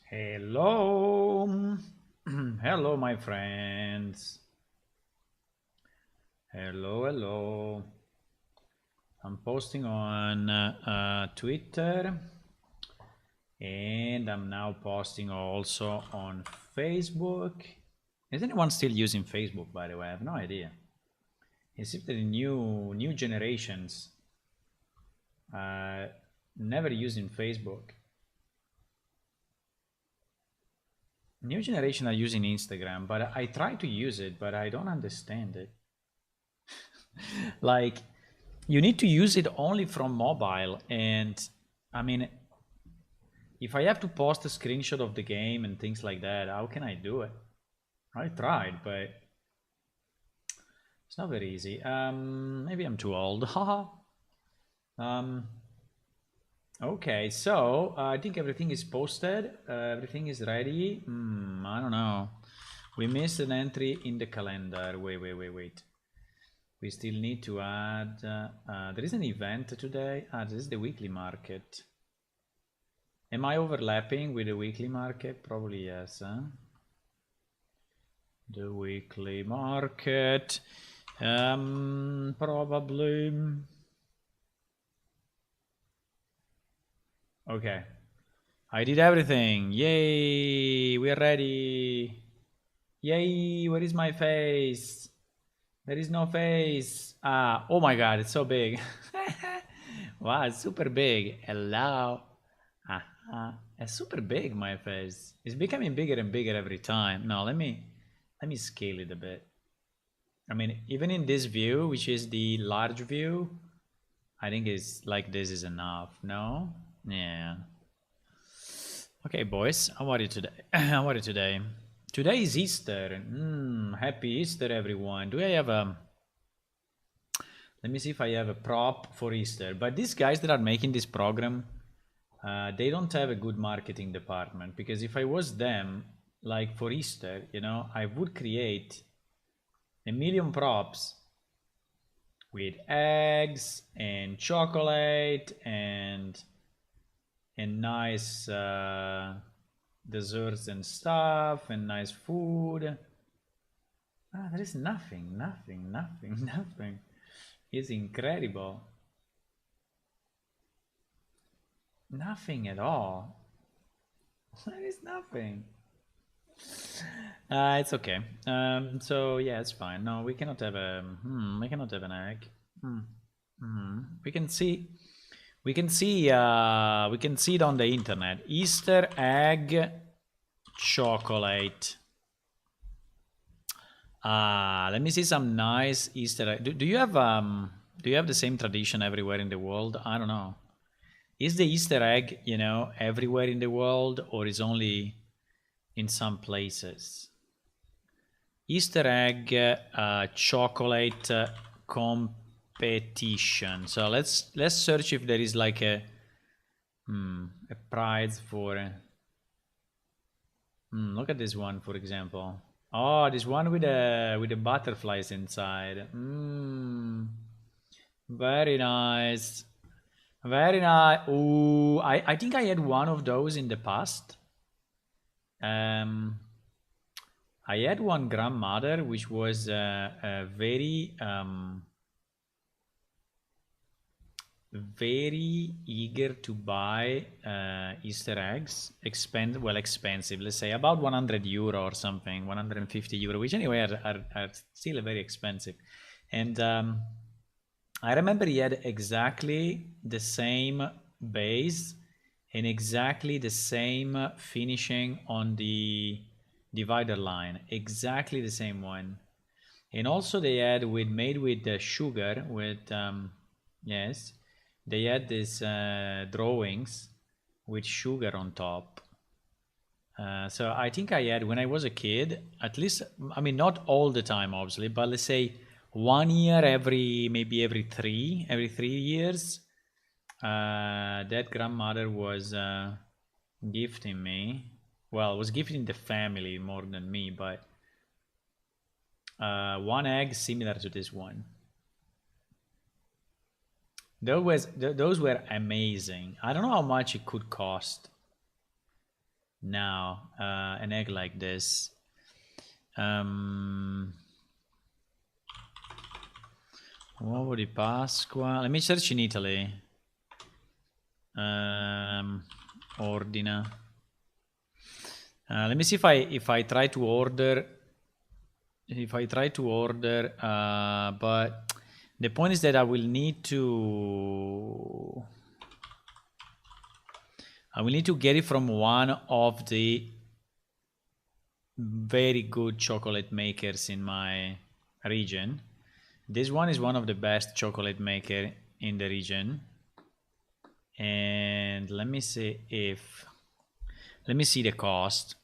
Hello. Hello, my friends. Hello. I'm posting on Twitter and I'm now posting also on Facebook. Is anyone still using Facebook, by the way? I have no idea. As if the new generations never using Facebook. New generation are using Instagram, but I try to use it, but I don't understand it. Like, you need to use it only from mobile, and I mean, if I have to post a screenshot of the game and things like that, how can I do it? I tried, but it's not very easy. Maybe I'm too old. Haha. um, okay, so I think everything is posted. Everything is ready. I don't know. We missed an entry in the calendar. Wait. We still need to add. There is an event today. This is the weekly market. Am I overlapping with the weekly market? Probably yes. Huh? The weekly market. Probably. Okay. I did everything. Yay! We're ready. Yay! Where is my face? There is no face. Oh my god, it's so big. Wow, it's super big. Hello. It's super big, my face. It's becoming bigger and bigger every time. No, let me scale it a bit. I mean, even in this view, which is the large view, I think it's like this is enough. No? Yeah. Okay, boys. How are you today? How are you today? Today is Easter. Happy Easter, everyone. Do I have a... Let me see if I have a prop for Easter. But these guys that are making this program, they don't have a good marketing department, because if I was them, like for Easter, I would create a million props with eggs and chocolate and nice desserts and stuff and nice food. There is nothing. It's incredible. Nothing at all. There is nothing. It's okay. So yeah, it's fine. No, we cannot have a. We cannot have an egg. We can see. We can see. We can see it on the internet. Easter egg chocolate. Let me see some nice Easter egg. Do you have the same tradition everywhere in the world? I don't know. Is the Easter egg, everywhere in the world, or is only in some places? Easter egg chocolate competition. So let's search if there is like a prize for. Look at this one, for example. Oh, this one with the butterflies inside. Very nice. Very nice. Ooh, I think I had one of those in the past. I had one grandmother which was very eager to buy Easter eggs. Expensive. Let's say about 100 euro or something, 150 euro, which anyway are still very expensive. And I remember he had exactly the same base and exactly the same finishing on the divider line, exactly the same one. And also they had made with the sugar, with yes, they had these drawings with sugar on top. So I think I had, when I was a kid, at least, I mean, not all the time, obviously, but let's say 1 year maybe every 3 years, that grandmother was gifting me. Well, was gifting the family more than me, but one egg similar to this one. Those were amazing. I don't know how much it could cost. now an egg like this. Uovo di Pasqua. Let me search in Italy. Ordina. Let me see if I try to order. If I try to order, but the point is that I will need to get it from one of the very good chocolate makers in my region. This one is one of the best chocolate maker in the region. And let me see the cost.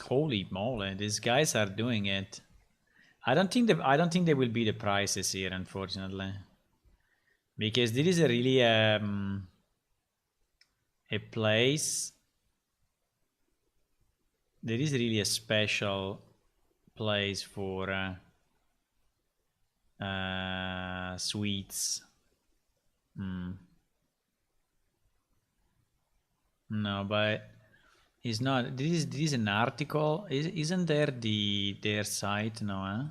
Holy moly, these guys are doing it. I don't think they will be the prices here, unfortunately, because this is a really a place. There is really a special place for sweets. No, but it's not. This is an article. Isn't there their site? No, huh?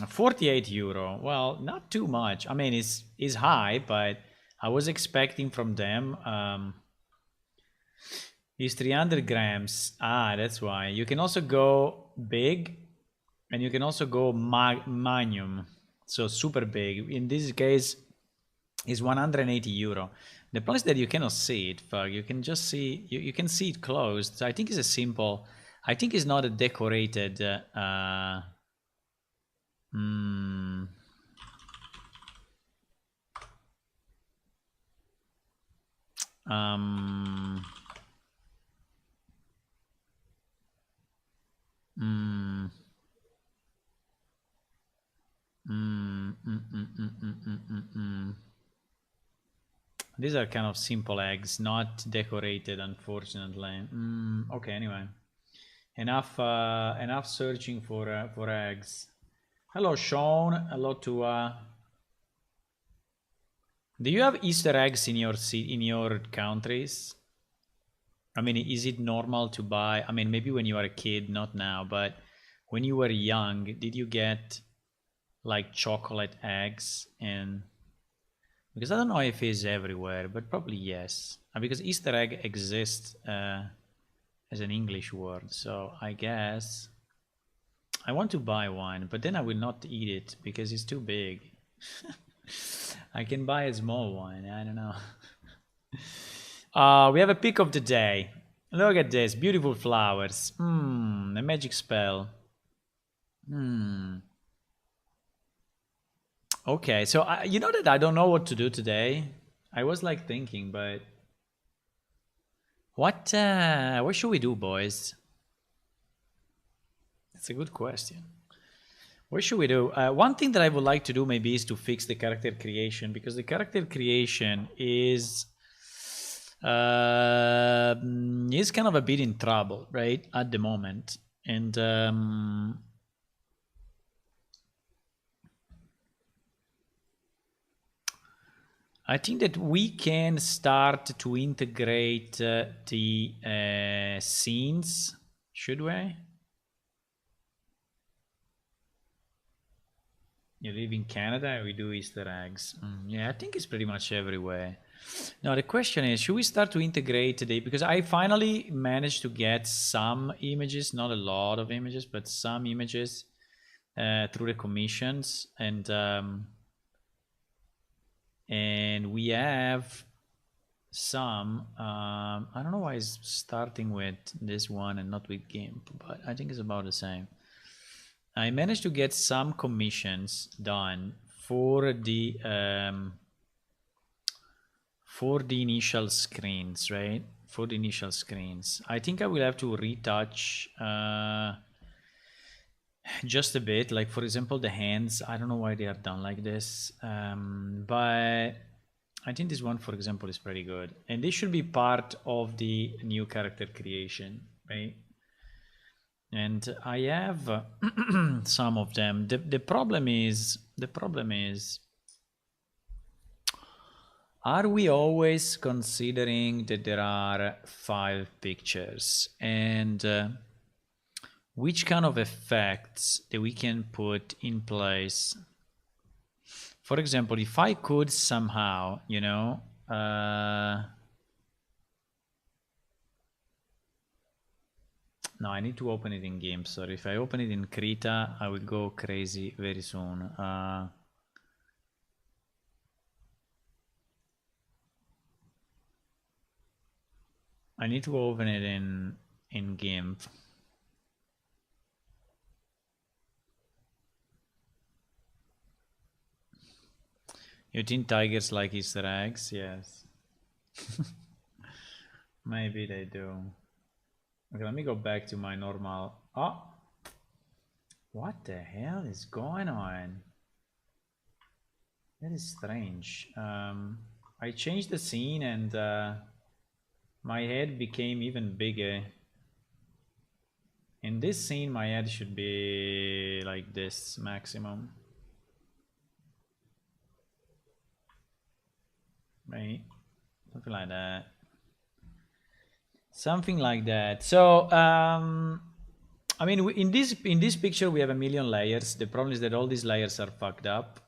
48 euro. Well, not too much. I mean, it's high, but I was expecting from them is 300 grams. Ah, that's why. You can also go big, and you can also go magnum, so super big. In this case, is 180 euro. The problem is that you cannot see it. Fuck, you can just see you can see it closed. So I think it's a simple. I think it's not a decorated. These are kind of simple eggs, not decorated, unfortunately. Okay, anyway, enough searching for eggs. Hello, Sean. Hello to. Do you have Easter eggs in your countries? I mean, is it normal to buy? I mean, maybe when you were a kid, not now, but when you were young, did you get like chocolate eggs? And because I don't know if it's everywhere, but probably yes, because Easter egg exists as an English word, so I guess I want to buy one, but then I will not eat it because it's too big. I can buy a small one. I don't know. We have a pick of the day. Look at this, beautiful flowers. A magic spell. Okay, so you know that I don't know what to do today. I was like thinking, but what should we do, boys? That's a good question. What should we do? One thing that I would like to do maybe is to fix the character creation, because the character creation is kind of a bit in trouble, right, at the moment. And I think that we can start to integrate the scenes, should we? You live in Canada, we do Easter eggs. Yeah, I think it's pretty much everywhere. Now the question is, should we start to integrate today? Because I finally managed to get some images, not a lot of images, but some images through the commissions, and we have some. I don't know why it's starting with this one and not with GIMP, but I think it's about the same. I managed to get some commissions done for the initial screens, right? For the initial screens. I think I will have to retouch just a bit. Like, for example, the hands. I don't know why they are done like this, but I think this one, for example, is pretty good. And this should be part of the new character creation, right? And I have some of them. The problem is, are we always considering that there are 5 pictures? And which kind of effects that we can put in place? For example, if I could somehow, you know, no, I need to open it in game. Sorry, if I open it in Krita, I will go crazy very soon. I need to open it in GIMP. You think tigers like Easter eggs? Yes. Maybe they do. Okay, let me go back to my normal. Oh, what the hell is going on? That is strange. I changed the scene and my head became even bigger. In this scene, my head should be like this maximum. Right? Something like that. Something like that. So, I mean, in this picture, we have a million layers. The problem is that all these layers are fucked up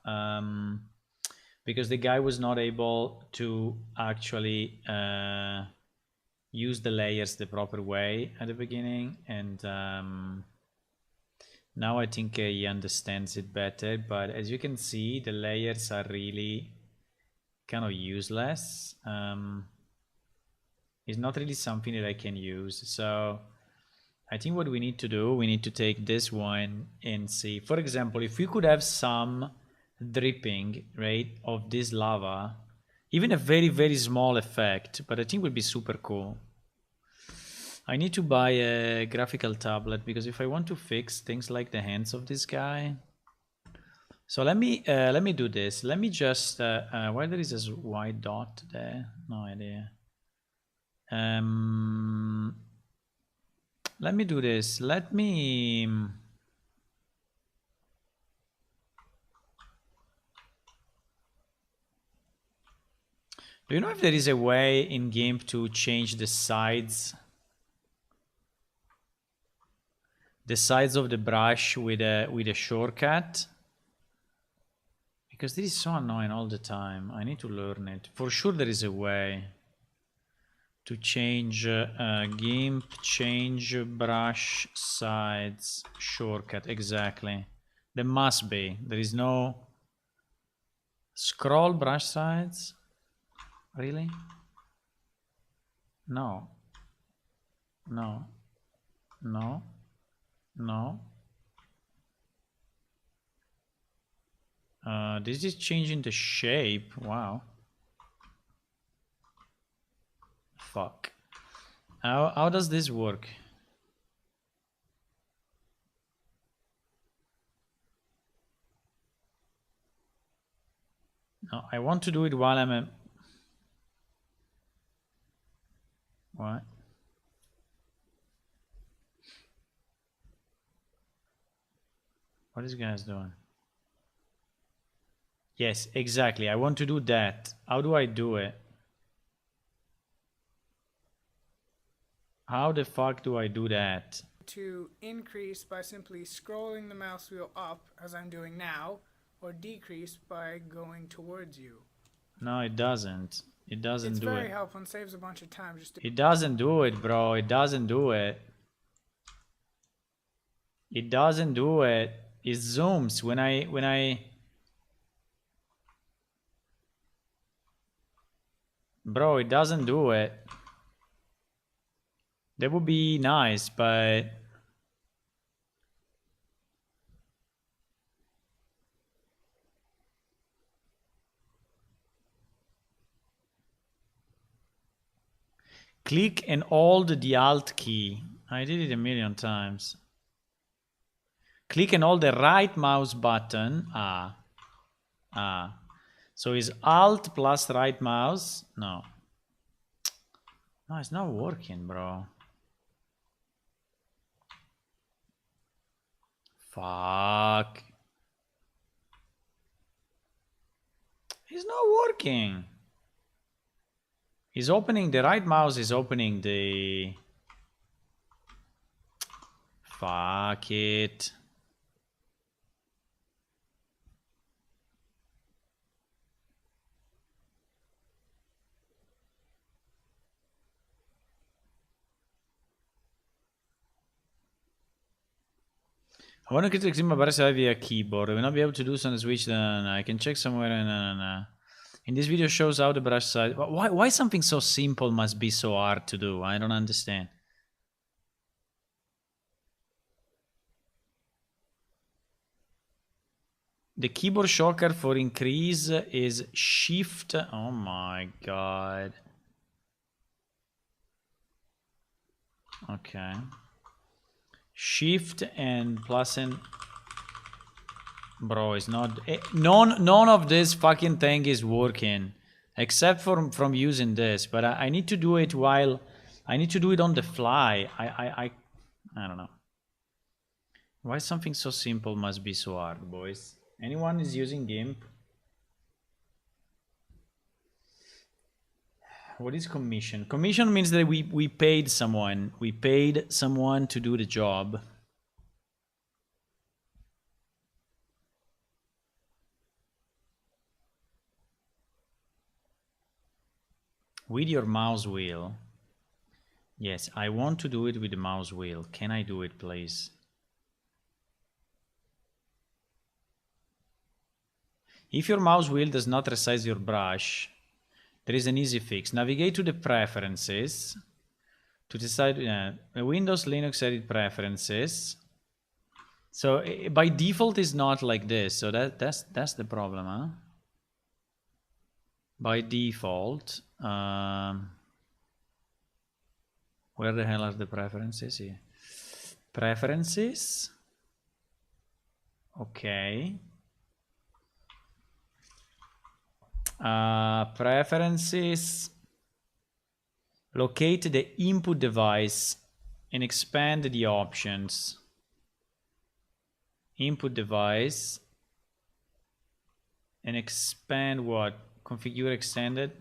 because the guy was not able to actually use the layers the proper way at the beginning, and now I think he understands it better. But as you can see, the layers are really kind of useless. It's not really something that I can use. So I think what we need to do, we need to take this one and see. For example, if we could have some dripping, right, of this lava, even a very, very small effect, but I think would be super cool. I need to buy a graphical tablet because if I want to fix things like the hands of this guy. So let me do this. Let me just why there is a white dot there? No idea. Let me do this. Let me. Do you know if there is a way in GIMP to change the sides? The sides of the brush with a shortcut? Because this is so annoying all the time. I need to learn it. For sure there is a way to change GIMP, change brush sides shortcut. Exactly. There must be. There is no scroll brush sides. Really? No. No. No. No. This is changing the shape. Wow. Fuck. How does this work? No, I want to do it while I'm what? What is guys doing? Yes, exactly. I want to do that. How do I do it? How the fuck do I do that? To increase by simply scrolling the mouse wheel up, as I'm doing now, or decrease by going towards you. No, it doesn't. It doesn't do it. It's very helpful and saves a bunch of time. It doesn't do it, bro. It doesn't do it. It doesn't do it. It zooms when I. Bro, it doesn't do it. That would be nice, but. Click and hold the Alt key. I did it a million times. Click and hold the right mouse button. So is Alt plus right mouse? No. No, it's not working, bro. Fuck. It's not working. He's opening the right mouse, is opening the... Fuck it. I want to get to my better via keyboard. I will not be able to do so on the Switch. Then I can check somewhere. In this video shows how the brush size. Why something so simple must be so hard to do? I don't understand. The keyboard shortcut for increase is Shift. Oh my god. Okay. Shift and plus and... Bro, it's not... None of this fucking thing is working. Except from using this. But I need to do it while... I need to do it on the fly. I don't know. Why something so simple must be so hard, boys? Anyone is using GIMP? What is commission? Commission means that we paid someone. We paid someone to do the job. With your mouse wheel. Yes, I want to do it with the mouse wheel. Can I do it, please? If your mouse wheel does not resize your brush, there is an easy fix. Navigate to the preferences. To decide Windows, Linux, edit preferences. So by default it's not like this. So that's the problem, huh? By default, where the hell are the preferences here? Preferences. Okay. Preferences. Locate the input device and expand the options. Input device and expand what? Configure extended.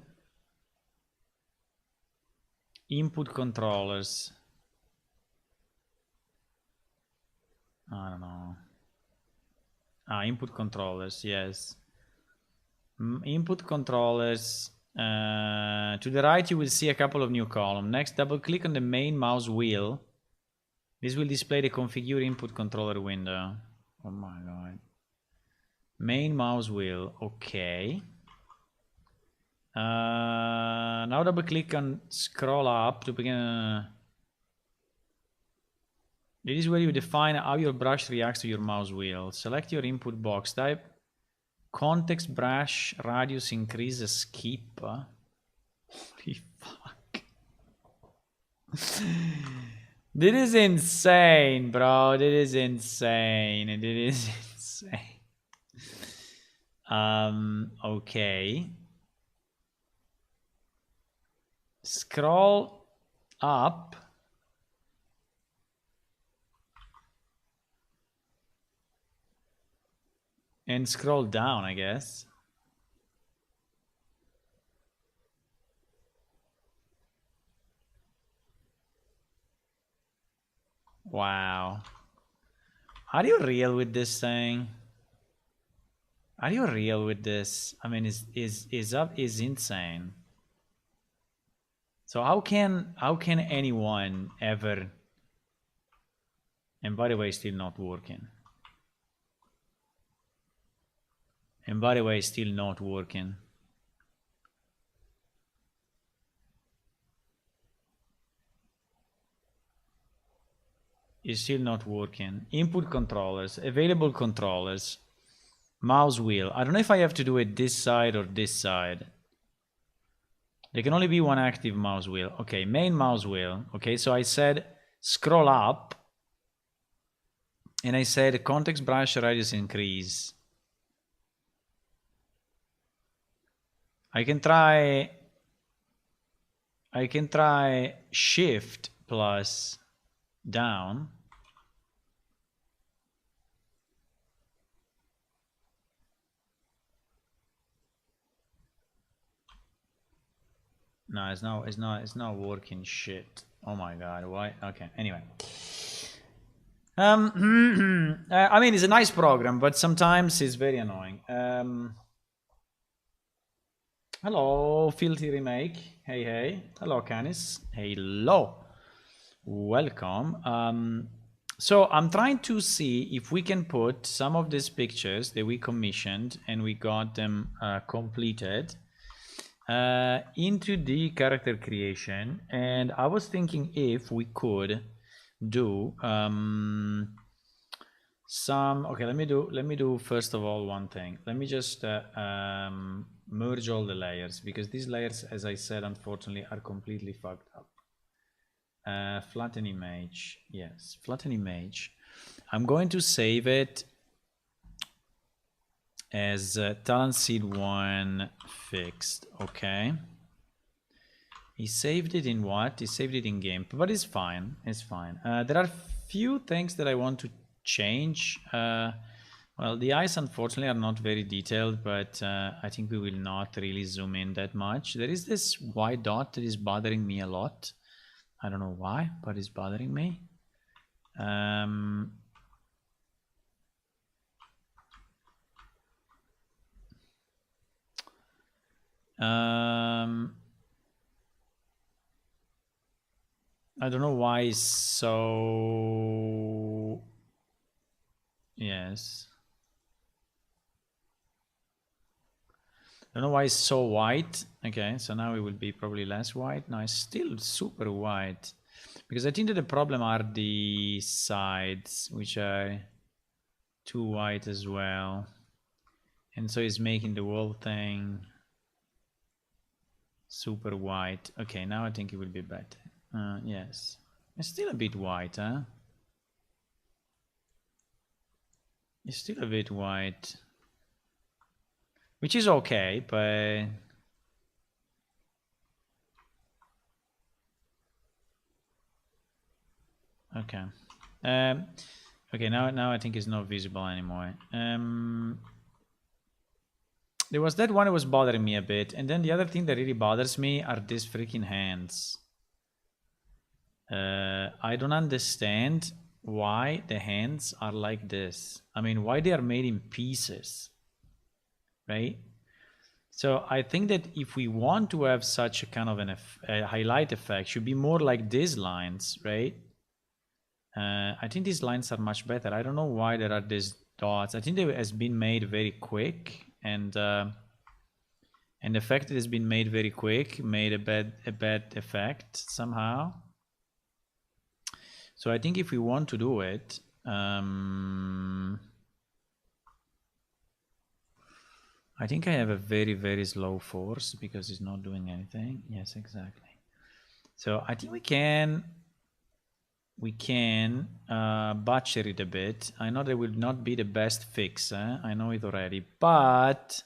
Input controllers. I don't know. Input controllers, yes. Input controllers. To the right you will see a couple of new columns. Next, double click on the main mouse wheel. This will display the configure input controller window. Oh my god. Main mouse wheel, okay. Now double click on scroll up to begin. This is where you define how your brush reacts to your mouse wheel. Select your input box type. Context brush radius increase skip. Holy fuck. This is insane, bro. This is insane. This is insane. Okay. Scroll up. And scroll down, I guess. Wow. Are you real with this thing? Are you real with this? I mean, is insane. So how can anyone ever? And by the way, still not working. And by the way, still not working. It's still not working. Input controllers, available controllers, mouse wheel. I don't know if I have to do it this side or this side. There can only be one active mouse wheel. Okay, main mouse wheel. Okay, so I said scroll up. And I said context brush radius increase. I can try shift plus down. No, it's not working shit. Oh my god, why? Okay, anyway. I mean, it's a nice program, but sometimes it's very annoying. Hello, Filthy Remake. Hey, hey. Hello, Canis. Hello. Welcome. So I'm trying to see if we can put some of these pictures that we commissioned and we got them completed into the character creation. And I was thinking if we could do some. Okay, let me do first of all one thing. Let me just merge all the layers, because these layers, as I said, unfortunately are completely fucked up. Flatten image. Yes, flatten image. I'm going to save it as talent seed 1 fixed. Okay. He saved it in what? He saved it in game, but it's fine. It's fine. There are few things that I want to change. Well, the eyes unfortunately are not very detailed, but I think we will not really zoom in that much. There is this white dot that is bothering me a lot. I don't know why, but it's bothering me. I don't know why. So yes, I don't know why it's so white. Okay, so now it will be probably less white. No, it's still super white, because I think that the problem are the sides, which are too white as well, and so it's making the whole thing super white. Okay, now I think it will be better. Yes, it's still a bit white, huh? It's still a bit white, which is okay, but okay. Okay, now I think it's not visible anymore. There was that one that was bothering me a bit, and then the other thing that really bothers me are these freaking hands. I don't understand why the hands are like this. I mean, why they are made in pieces, right? So I think that if we want to have such a kind of a highlight effect, should be more like these lines, right? I think these lines are much better. I don't know why there are these dots. I think it has been made very quick, and the fact that it has been made very quick made a bad effect somehow. So I think if we want to do it, I think I have a very slow force because it's not doing anything. Yes, exactly. So I think we can butcher it a bit. I know that will not be the best fix. I know it already, but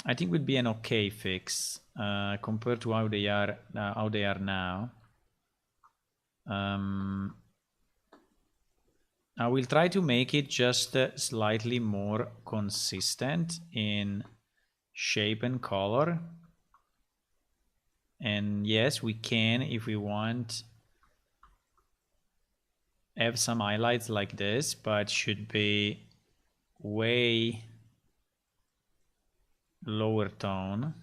I think would be an okay fix compared to how they are now. I will try to make it just slightly more consistent in shape and color. And yes, we can, if we want, have some highlights like this, but should be way lower tone.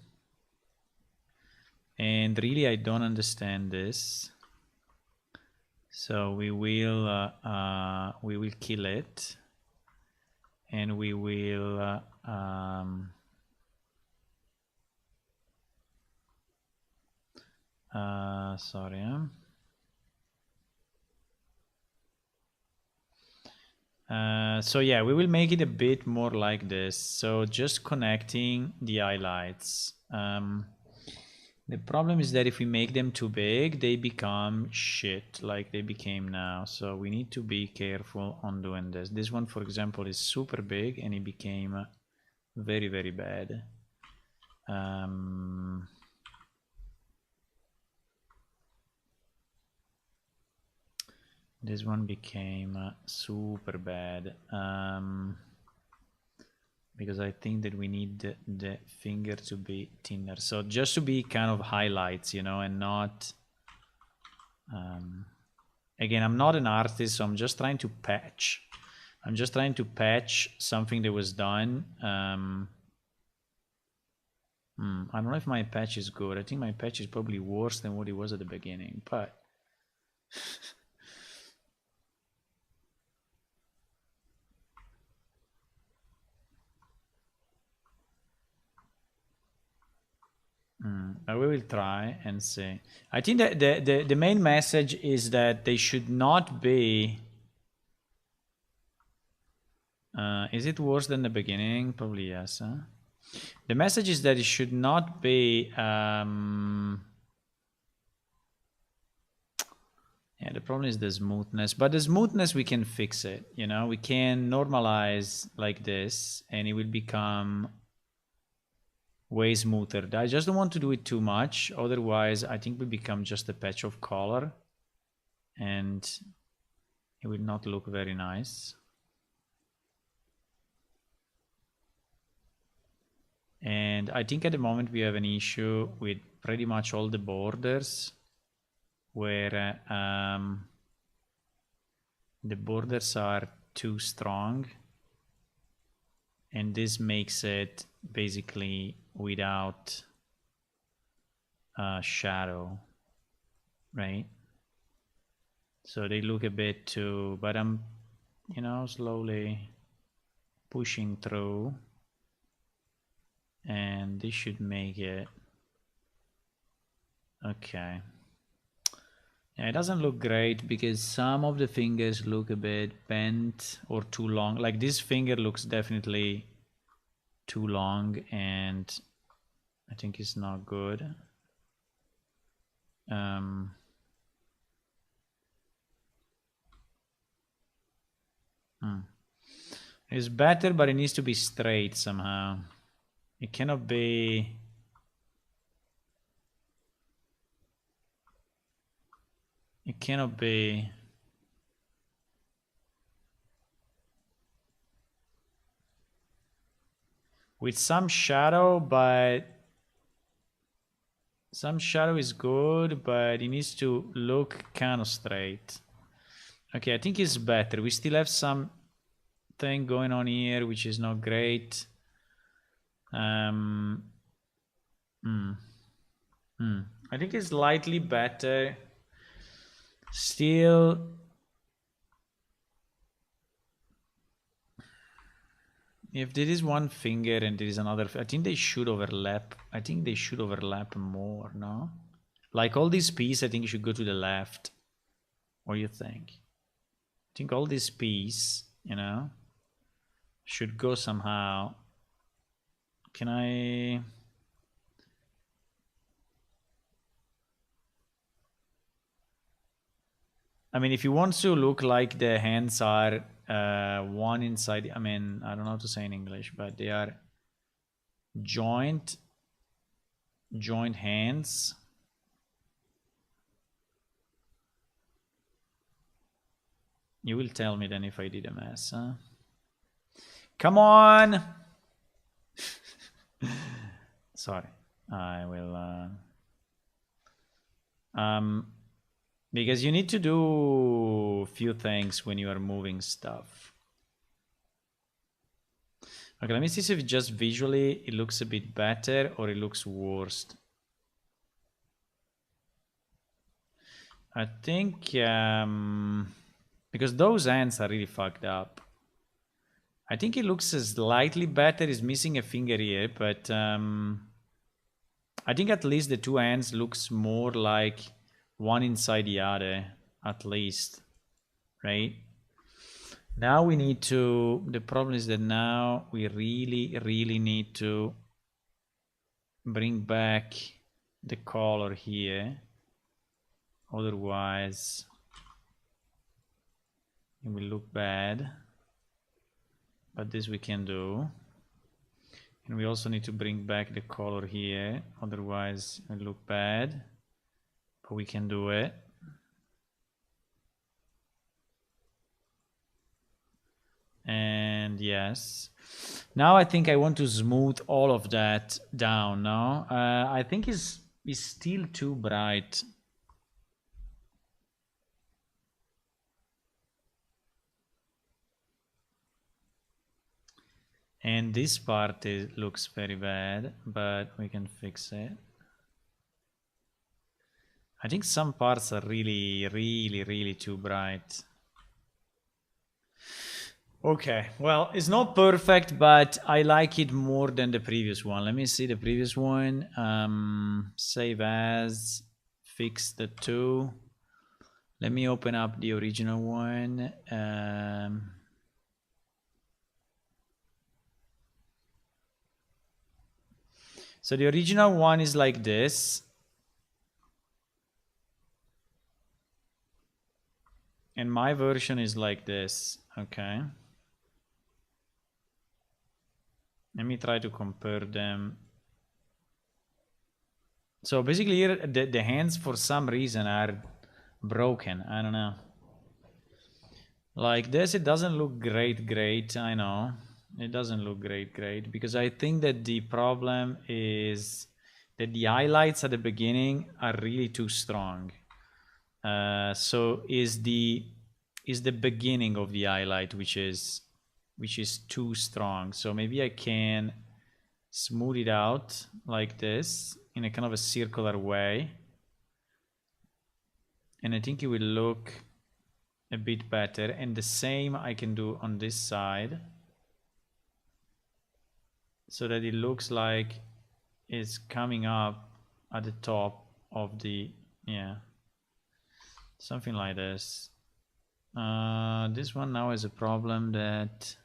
And really, I don't understand this. So we will kill it, and we will sorry. So yeah, we will make it a bit more like this. So just connecting the highlights. The problem is that if we make them too big, they become shit like they became now. So we need to be careful on doing this. This one, for example, is super big and it became very bad. This one became super bad because I think that we need the finger to be thinner. So just to be kind of highlights, you know, and not... again, I'm not an artist, so I'm just trying to patch. I'm just trying to patch something that was done. I don't know if my patch is good. I think my patch is probably worse than what it was at the beginning, but... we will try and see. I think that the main message is that they should not be... is it worse than the beginning? Probably yes. Huh? The message is that it should not be... yeah, the problem is the smoothness. But the smoothness, we can fix it. You know, we can normalize like this, and it will become way smoother. I just don't want to do it too much. Otherwise, I think we become just a patch of color. And it will not look very nice. And I think at the moment we have an issue with pretty much all the borders where the borders are too strong, and this makes it basically without shadow, right? So they look a bit too, but I'm, you know, slowly pushing through, and this should make it okay. Yeah, it doesn't look great because some of the fingers look a bit bent or too long. Like this finger looks definitely too long, and I think it's not good. It's better, but it needs to be straight somehow. It cannot be... It cannot be... with some shadow, but some shadow is good, but it needs to look kind of straight. Okay, I think it's better. We still have some thing going on here, which is not great. I think it's slightly better. Still, if there is one finger and there is another, I think they should overlap. I think they should overlap more, no? Like all these pieces, I think you should go to the left. What do you think? I think all these pieces, you know, should go somehow. Can I... I mean, if you want to look like the hands are one inside, I mean, I don't know how to say in English, but they are joint hands. You will tell me then if I did a mess, huh? Come on! Sorry, I will... because you need to do a few things when you are moving stuff. Okay, let me see if just visually it looks a bit better or it looks worse. I think because those ends are really fucked up. I think it looks slightly better. It's missing a finger here, but I think at least the two ends looks more like one inside the other, at least, right? Now we need to, the problem is that now we really need to bring back the color here. Otherwise, it will look bad. But this we can do. And we also need to bring back the color here, otherwise it will look bad. But we can do it. And yes. Now I think I want to smooth all of that down, no? I think it's still too bright. And this part looks very bad, but we can fix it. I think some parts are really, really, really too bright. Okay, well, it's not perfect, but I like it more than the previous one. Let me see the previous one. Save as, fix the two. Let me open up the original one. So the original one is like this. And my version is like this, okay? Let me try to compare them. So basically here, the hands for some reason are broken, I don't know. Like this, it doesn't look great, I know. It doesn't look great, because I think that the problem is that the highlights at the beginning are really too strong. So is the beginning of the highlight which is too strong. So maybe I can smooth it out like this in a kind of a circular way, and I think it will look a bit better. And the same I can do on this side, so that it looks like it's coming up at the top of the, yeah, something like this. This one now has a problem that,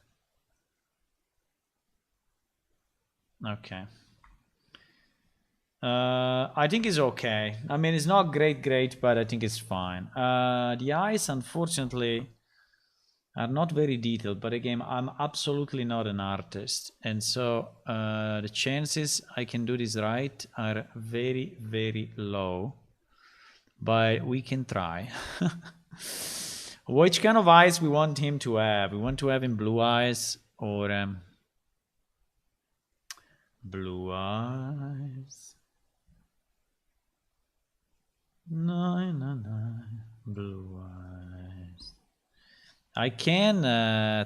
okay. I think it's okay. I mean, it's not great, but I think it's fine. The eyes, unfortunately, are not very detailed, but again, I'm absolutely not an artist. And so the chances I can do this right are very, very low. But we can try. Which kind of eyes we want him to have? We want to have him blue eyes or blue eyes. No, blue eyes. I can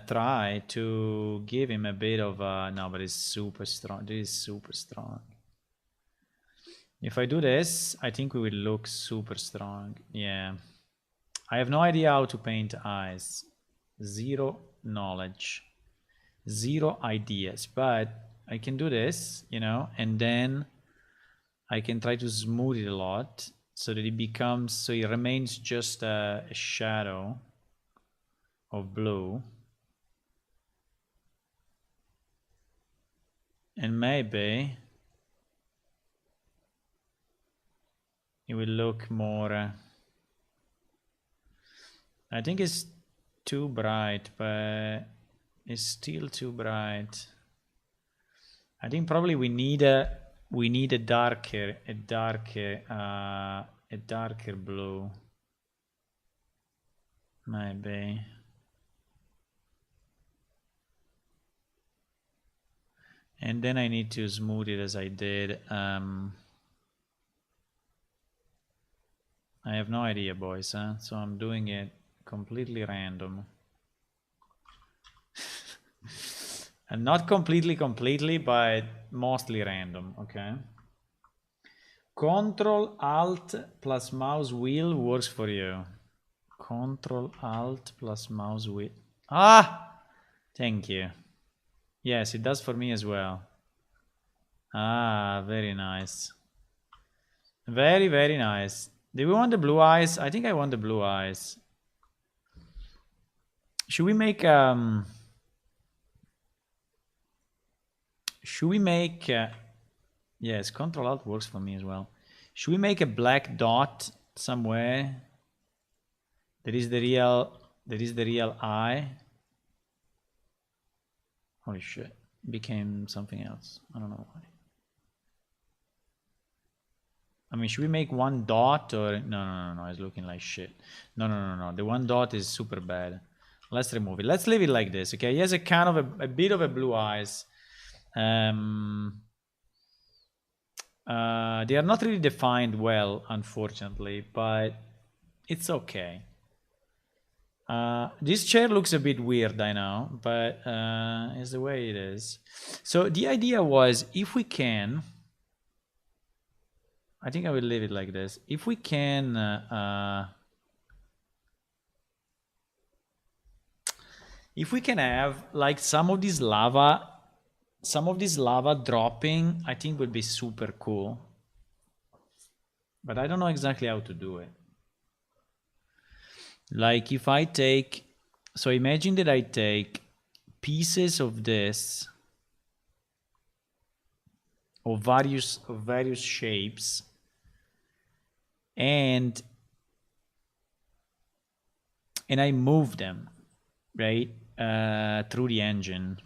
try to give him a bit of no, but it's super strong. This is super strong. If I do this, I think we will look super strong. Yeah. I have no idea how to paint eyes. Zero knowledge. Zero ideas. But I can do this, you know, and then I can try to smooth it a lot so that it becomes, so it remains just a shadow of blue. And maybe it will look more, I think it's too bright, but it's still too bright. I think probably we need a darker blue. Maybe. And then I need to smooth it as I did. I have no idea, boys, huh? So I'm doing it completely random. And not completely, but mostly random, okay? Control Alt plus mouse wheel works for you. Control Alt plus mouse wheel. Ah! Thank you. Yes, it does for me as well. Ah, very nice. Very, very nice. Do we want the blue eyes? I think I want the blue eyes. Should we make yes, Control Alt works for me as well. Should we make a black dot somewhere? That is the real eye. Holy shit. became something else. I don't know why. I mean, should we make one dot or no, it's looking like shit. No. The one dot is super bad. Let's remove it. Let's leave it like this, okay? He has a kind of a bit of a blue eyes. They are not really defined well, unfortunately, but it's okay. This chair looks a bit weird, I know, but it's the way it is. So the idea was, if we can, I think I will leave it like this. If we can, have like some of this lava dropping, I think would be super cool. But I don't know exactly how to do it. Like if I take, so imagine that I take pieces of this, of various shapes, and I move them, right, through the engine.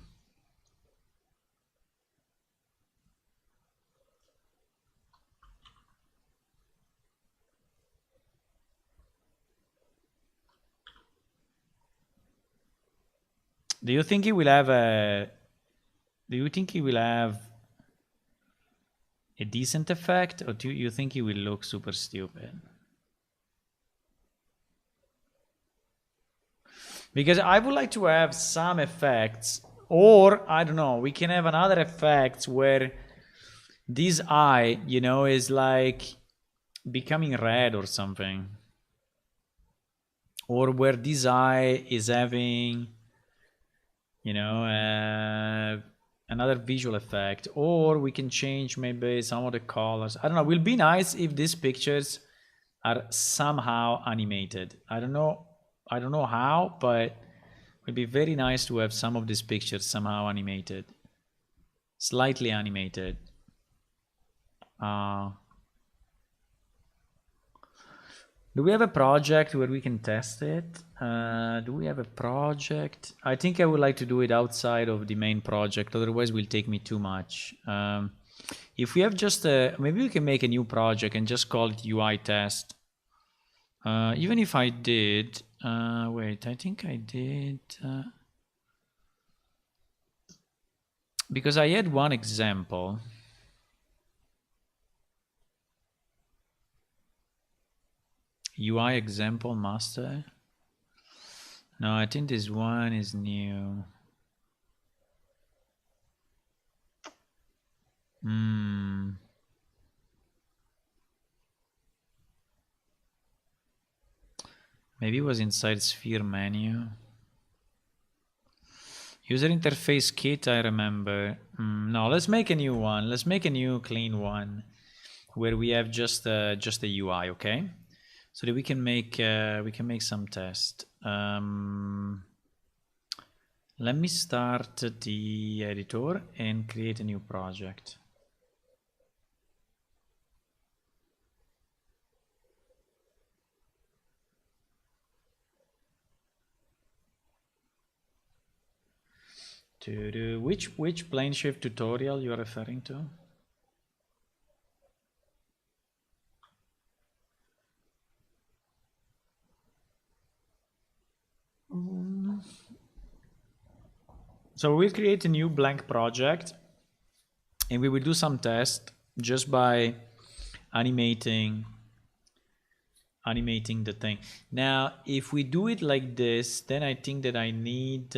Do you think it will have a decent effect, or do you think it will look super stupid? Because I would like to have some effects, or I don't know, we can have another effect where this eye, is like becoming red or something. Or where this eye is having, another visual effect. Or we can change maybe some of the colors. I don't know. It will be nice if these pictures are somehow animated. I don't know how, but it would be very nice to have some of these pictures somehow animated. Slightly animated. Do we have a project where we can test it? Do we have a project? I think I would like to do it outside of the main project, otherwise it will take me too much. If we have just maybe we can make a new project and just call it UI test. Even if I did, wait, I think I did, because I had one example. UI example master. No, I think this one is new. Maybe it was inside sphere menu. User interface kit, I remember. No, let's make a new one. Let's make a new clean one where we have just a UI, okay? So that we can make some test. Let me start the editor and create a new project. Which plane shift tutorial you are referring to? So we'll create a new blank project and we will do some test just by animating the thing. Now, if we do it like this, then I think that I need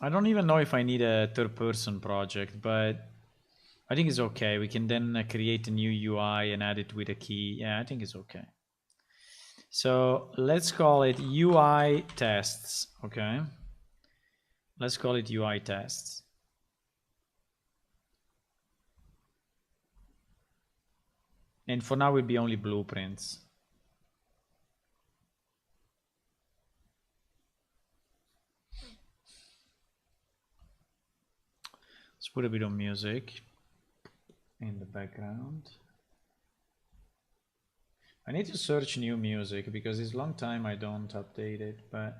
I don't even know if I need a third-person project, but I think it's okay. We can then create a new UI and add it with a key. Yeah, I think it's okay. So let's call it UI tests, okay? Let's call it UI tests. And for now, will be only blueprints. Let's put a bit of music in the background. I need to search new music because it's a long time I don't update it, but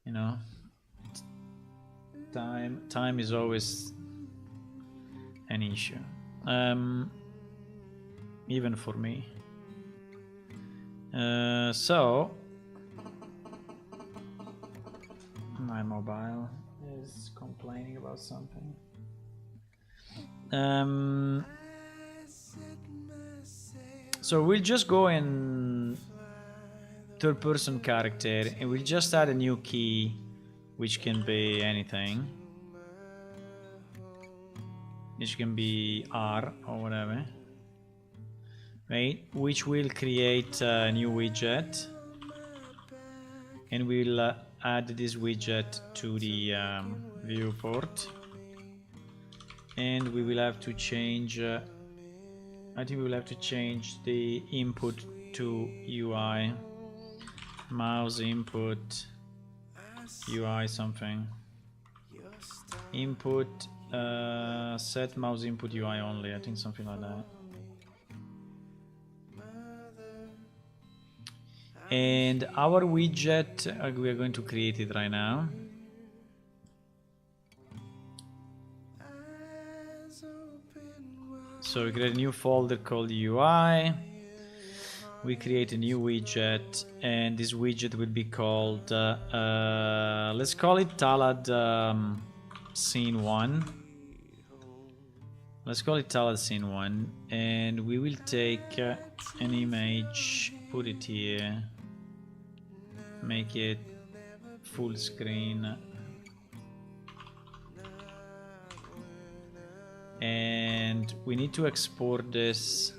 you know, time is always an issue, even for me. So my mobile is complaining about something. So we'll just go in third person character and we'll just add a new key, which can be anything, which can be R or whatever, right? Which will create a new widget, and we'll add this widget to the viewport, and we will have to change I think we will have to change the input to UI, mouse input UI something, input set mouse input UI only, I think something like that. And our widget, we are going to create it right now. So we create a new folder called UI. We create a new widget, and this widget will be called, let's call it Talad Scene 1. Let's call it Talad Scene 1, and we will take an image, put it here, make it full screen, and we need to export this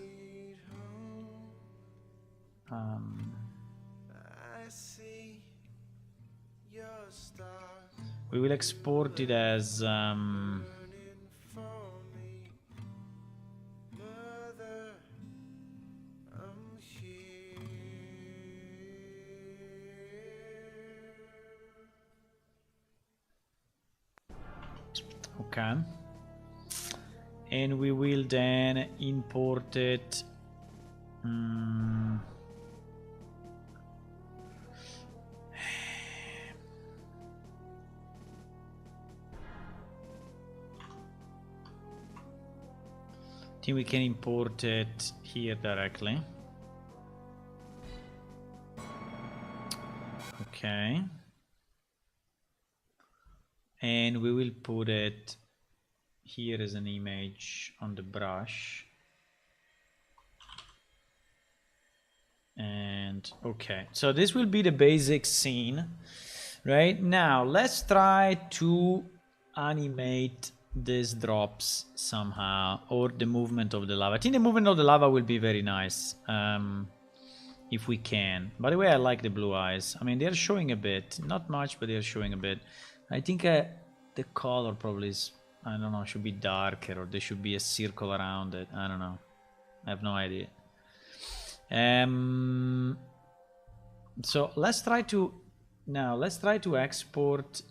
we will export it as okay, and we will then import it I think we can import it here directly. Okay, and we will put it here as an image on the brush. And okay, so this will be the basic scene. Right now, let's try to animate these drops somehow, or the movement of the lava. I think the movement of the lava will be very nice, if we can. By the way, I like the blue eyes. I mean, they're showing a bit, not much, but they're showing a bit. I think the color probably is, I don't know, should be darker, or there should be a circle around it. I don't know. I have no idea. So let's try to export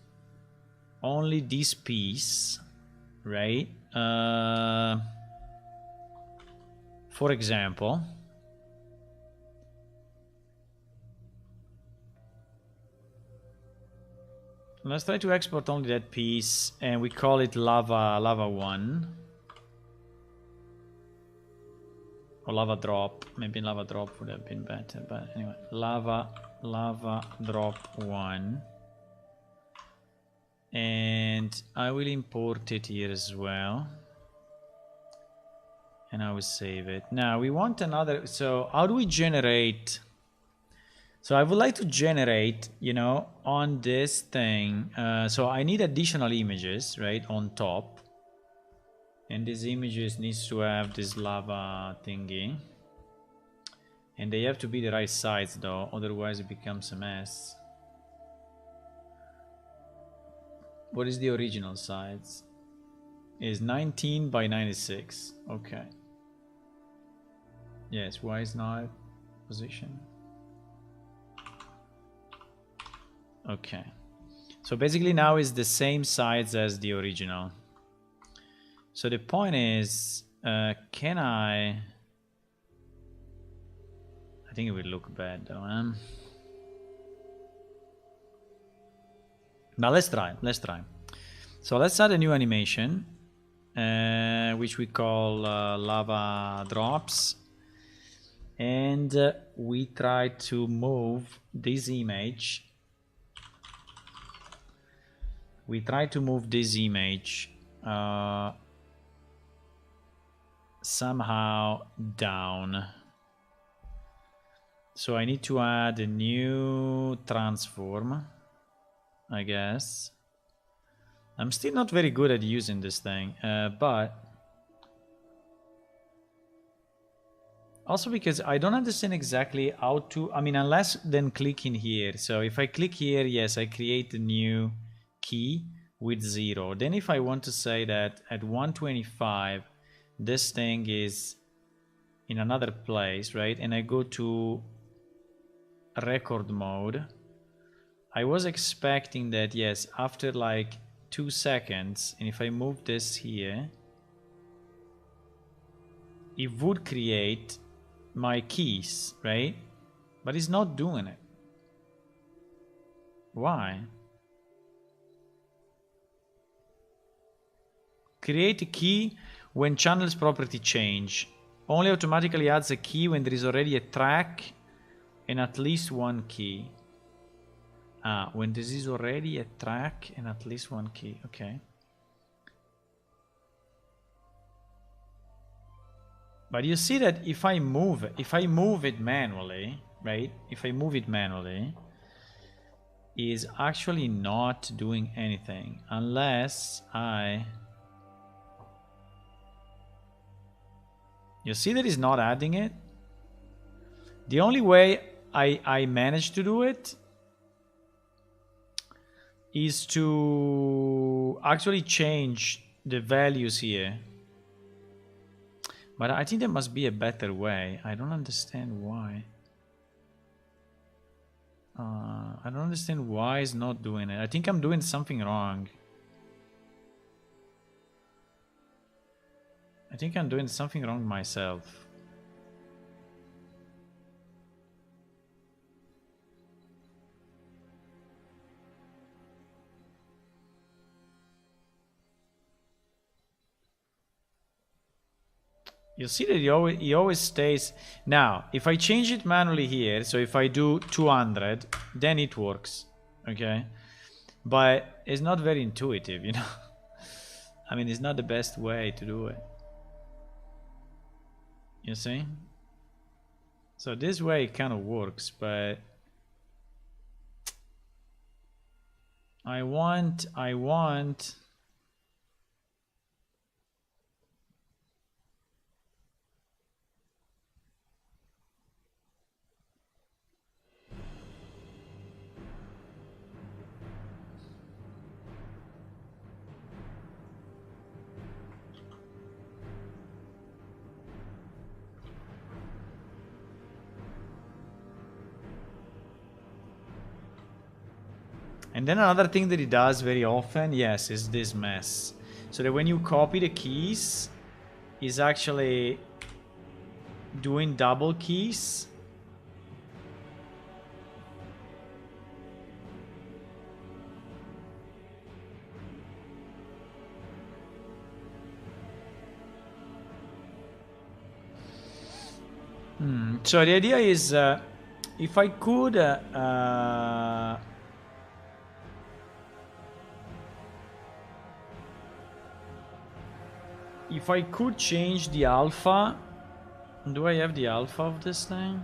only this piece, right? For example, let's try to export only that piece, and we call it lava 1. Or lava drop. Maybe lava drop would have been better, but anyway, lava drop 1. And I will import it here as well, and I will save it. Now we want another, so how do we generate? So I would like to generate, you know, on this thing, so I need additional images, right, on top. And these images needs to have this lava thingy. And they have to be the right size though, otherwise it becomes a mess. What is the original size? Is 19 by 96. Okay. Yes, why is not position? Okay. So basically now is the same size as the original. So the point is, can I think it will look bad though. Now let's try. So let's add a new animation, which we call lava drops. And we try to move this image. Somehow down. So I need to add a new transform, I guess. I'm still not very good at using this thing, but also because I don't understand exactly how to, I mean, unless then clicking here. So if I click here, yes, I create a new key with 0. Then if I want to say that at 125, this thing is in another place, right? And I go to record mode. I was expecting that, yes, after like 2 seconds, and if I move this here, it would create my keys, right? But it's not doing it. Why? Create a key when channels property change. Only automatically adds a key when there is already a track and at least one key. When this is already a track and at least one key. Okay. But you see that if I move it manually, right? If I move it manually, is actually not doing anything unless I... You see that it's not adding it? The only way I managed to do it is to actually change the values here. But I think there must be a better way. I don't understand why. I don't understand why it's not doing it. I think I'm doing something wrong. I think I'm doing something wrong myself. You see that he always stays. Now, if I change it manually here, so if I do 200, then it works, okay? But it's not very intuitive, you know? I mean, it's not the best way to do it. You see? So this way it kind of works, but I want And then another thing that it does very often, yes, is this mess. So that when you copy the keys, it's actually doing double keys. So the idea is, if I could change the alpha. Do I have the alpha of this thing?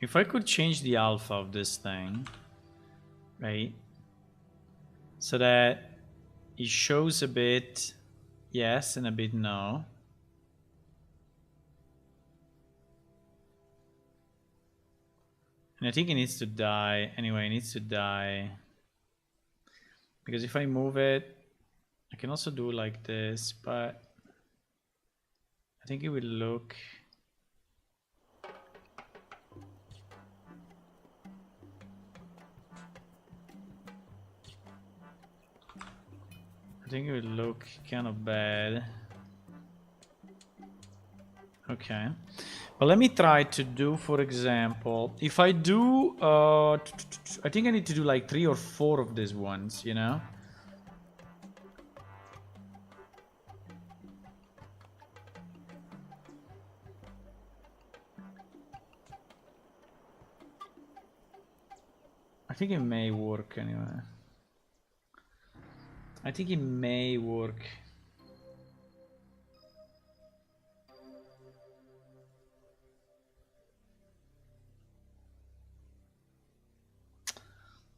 If I could change the alpha of this thing, right? So that it shows a bit yes and a bit no. And I think it needs to die. Anyway, it needs to die. Because if I move it, I can also do like this, but I think it will look... I think it will look kind of bad. Okay. But let me try to do, for example, if I do, I think I need to do like 3 or 4 of these ones, you know? I think it may work anyway. I think it may work.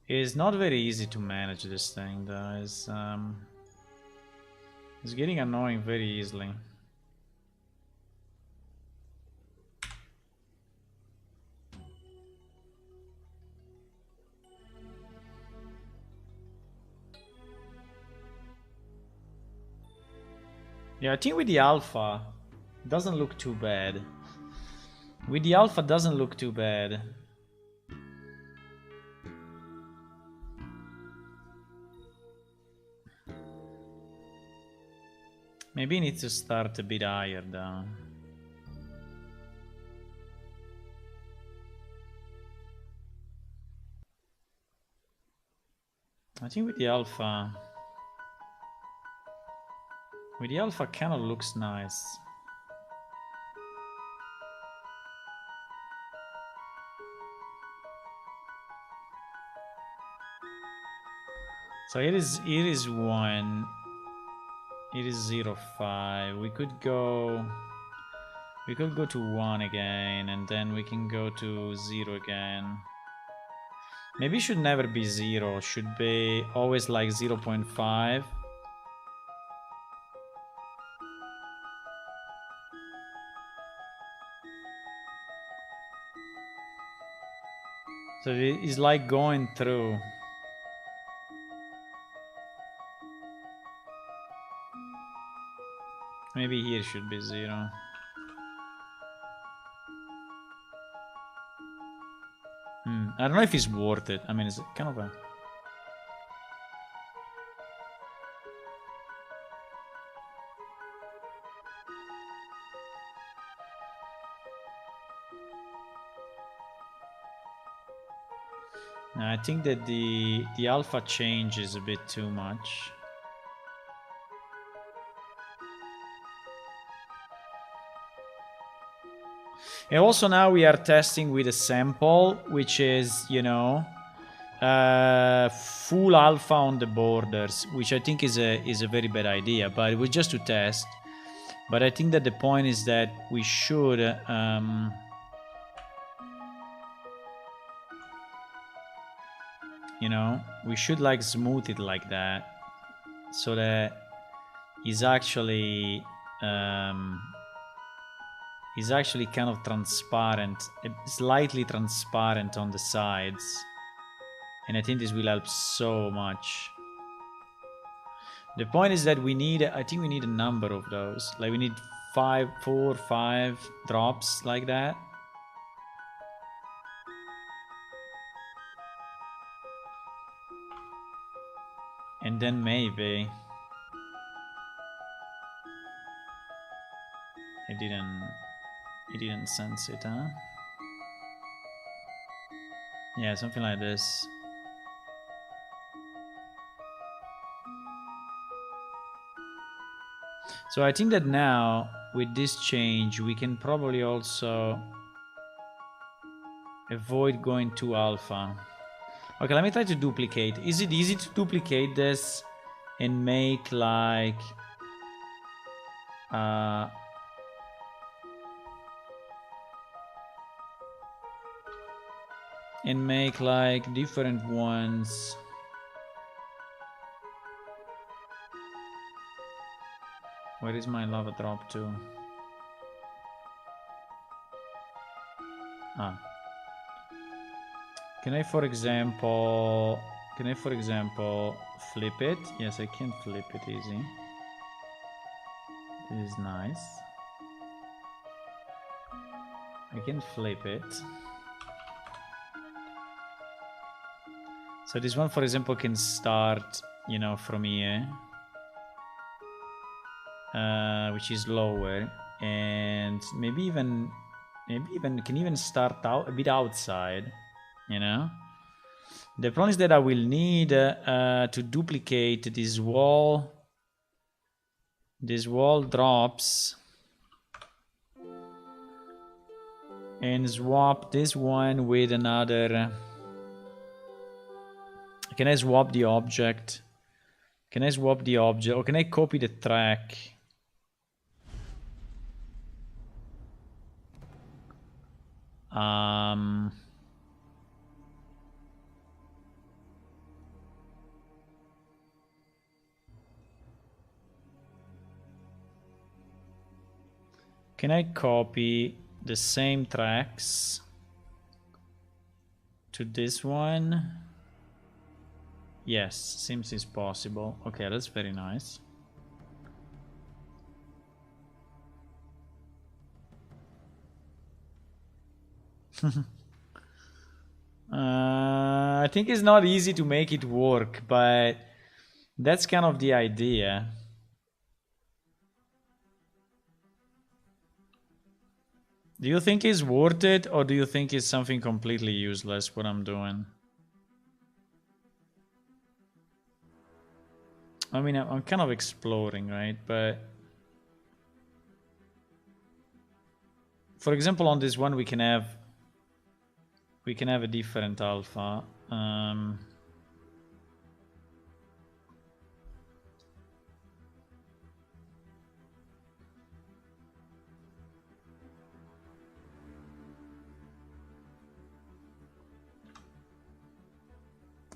It's not very easy to manage this thing, though. It's getting annoying very easily. Yeah, I think with the alpha, it doesn't look too bad. With the alpha, doesn't look too bad. Maybe it needs to start a bit higher, though. I think with the alpha kind of looks nice. So it is 1. It is 0, 5. We could go to 1 again, and then we can go to 0 again. Maybe it should never be 0. Should be always like 0.5. So it is like going through. Maybe here should be 0. I don't know if it's worth it. I mean, it's kind of a... I think that the alpha change is a bit too much. And also now we are testing with a sample, which is, you know, full alpha on the borders, which I think is a very bad idea, but it was just to test. But I think that the point is that we should you know, we should like smooth it like that, so that is actually kind of transparent, slightly transparent on the sides. And I think this will help so much. The point is that we need, I think we need a number of those. Like we need 4 or 5 drops like that. And then maybe... It didn't sense it, huh? Yeah, something like this. So I think that now, with this change, we can probably also avoid going to alpha. Okay, let me try to duplicate. Is it easy to duplicate this and make like... and make like different ones. Where is my lava drop to? Ah. Can I, for example, flip it? Yes, I can flip it easy. This is nice. I can flip it. So this one, for example, can start, you know, from here, which is lower, and maybe even can even start out a bit outside, you know. The problem is that I will need to duplicate this wall. This wall drops and swap this one with another. Can I swap the object? Can I swap the object, or can I copy the track? Can I copy the same tracks to this one? Yes, seems it's possible. Okay, that's very nice. I think it's not easy to make it work, but that's kind of the idea. Do you think it's worth it, or do you think it's something completely useless what I'm doing? I mean, I'm kind of exploring, right? But for example, on this one, we can have a different alpha.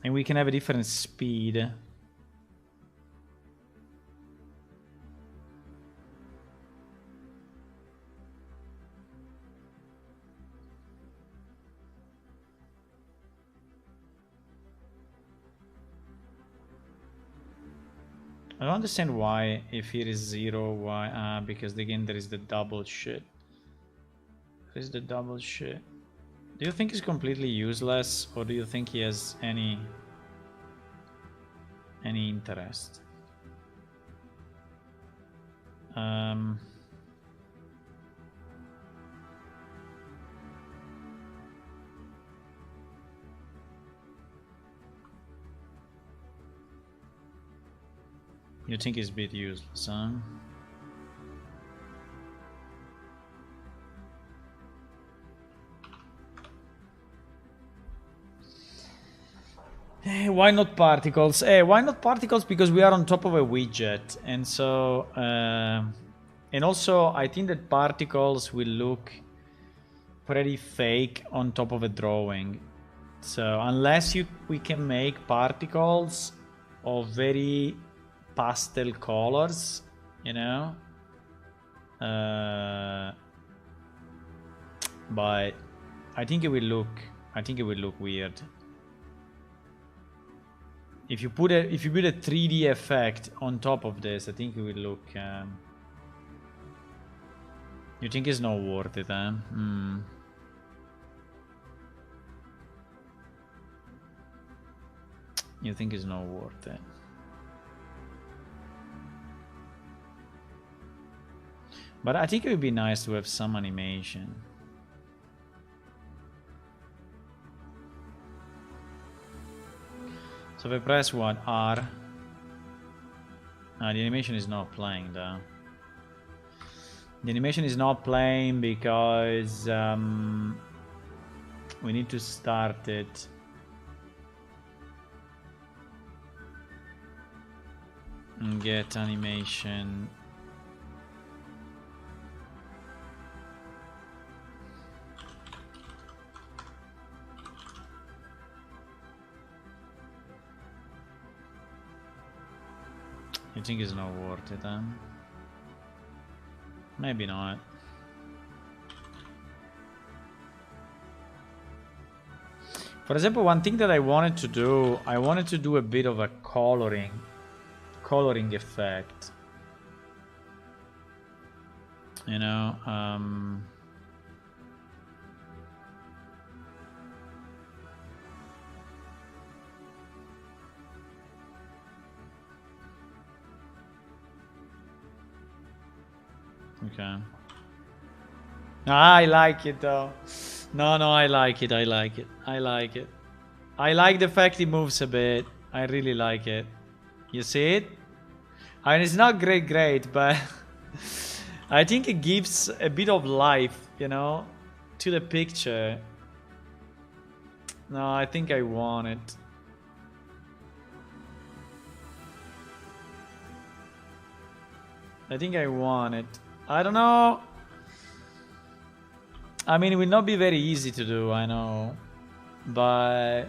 And we can have a different speed. I don't understand why, if here is 0, why? Because again there is the double shit. There is the double shit. Do you think he's completely useless, or do you think he has any interest? You think he's a bit useless, huh? Why not particles? Why not particles? Because we are on top of a widget, and so and also I think that particles will look pretty fake on top of a drawing. So unless we can make particles of very pastel colors, you know, but I think it will look weird. If you put a 3D effect on top of this, I think it will look. You think it's not worth it, huh? You think it's not worth it? But I think it would be nice to have some animation. So if I press what? R. The animation is not playing though. The animation is not playing because we need to start it. And get animation. You think it's not worth it, huh? Maybe not. For example, one thing that I wanted to do, I wanted to do a bit of a coloring effect. You know, okay. I like it though. No, I like it. I like it. I like it. I like the fact it moves a bit. I really like it. You see it? I mean, it's not great, but I think it gives a bit of life, you know, to the picture. No, I think I want it. I think I want it. I don't know. I mean, it will not be very easy to do, I know. But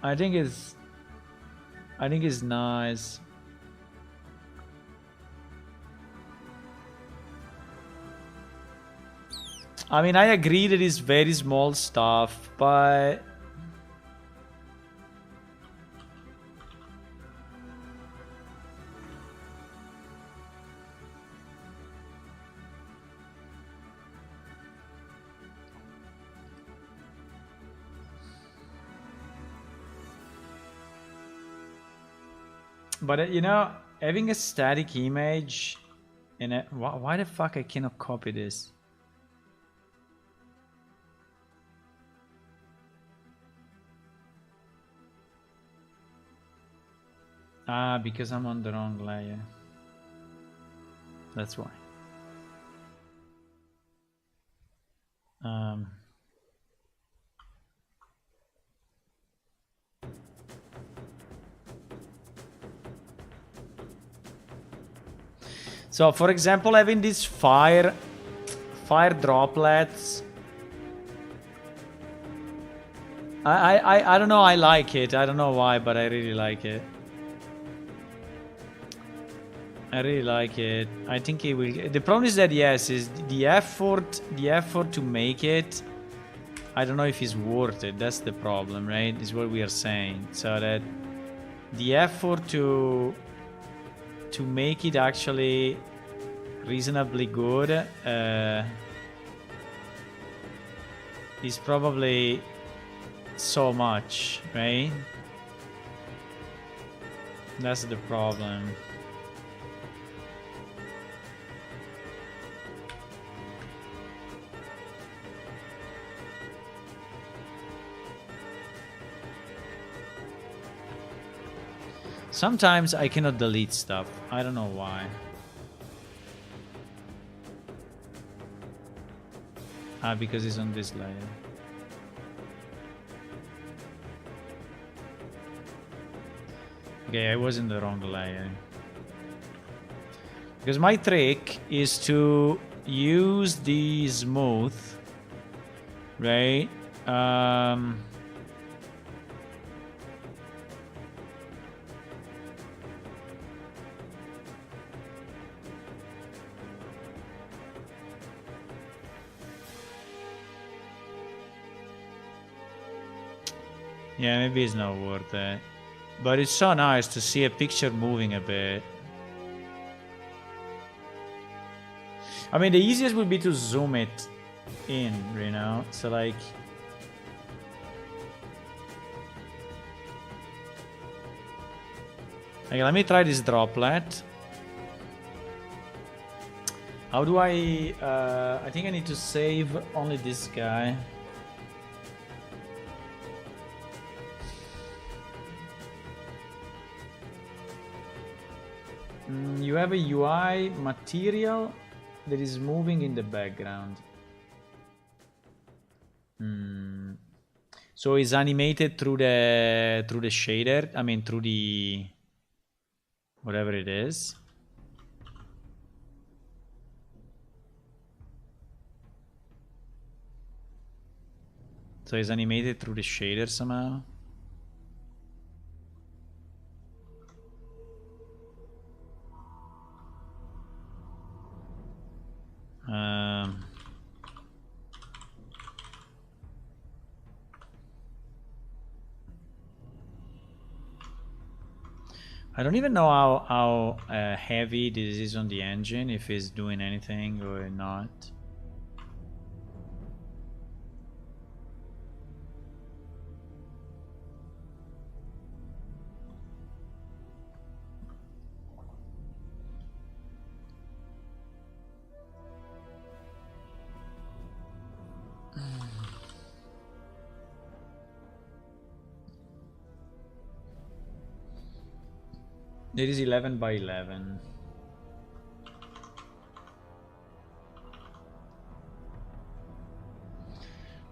I think it's nice. I mean, I agree that it's very small stuff, but you know, having a static image in it. Why the fuck I cannot copy this? Ah, because I'm on the wrong layer. That's why. So, for example, having these fire droplets. I don't know. I like it. I don't know why, but I really like it. I really like it. I think it will. The problem is that yes, is the effort to make it. I don't know if it's worth it. That's the problem, right? Is what we are saying. So that the effort to make it actually reasonably good is probably so much, right? That's the problem. Sometimes I cannot delete stuff. I don't know why. Ah, because it's on this layer. Okay, I was in the wrong layer. Because my trick is to use the smooth, right? Yeah, maybe it's not worth it. But it's so nice to see a picture moving a bit. I mean, the easiest would be to zoom it in, you know? So like... Okay, let me try this droplet. How do I... I think I need to save only this guy. You have a UI material that is moving in the background. So it's animated through the shader. I mean, through the whatever it is. So it's animated through the shader somehow. I don't even know how heavy this is on the engine, if it's doing anything or not. It is 11 by 11.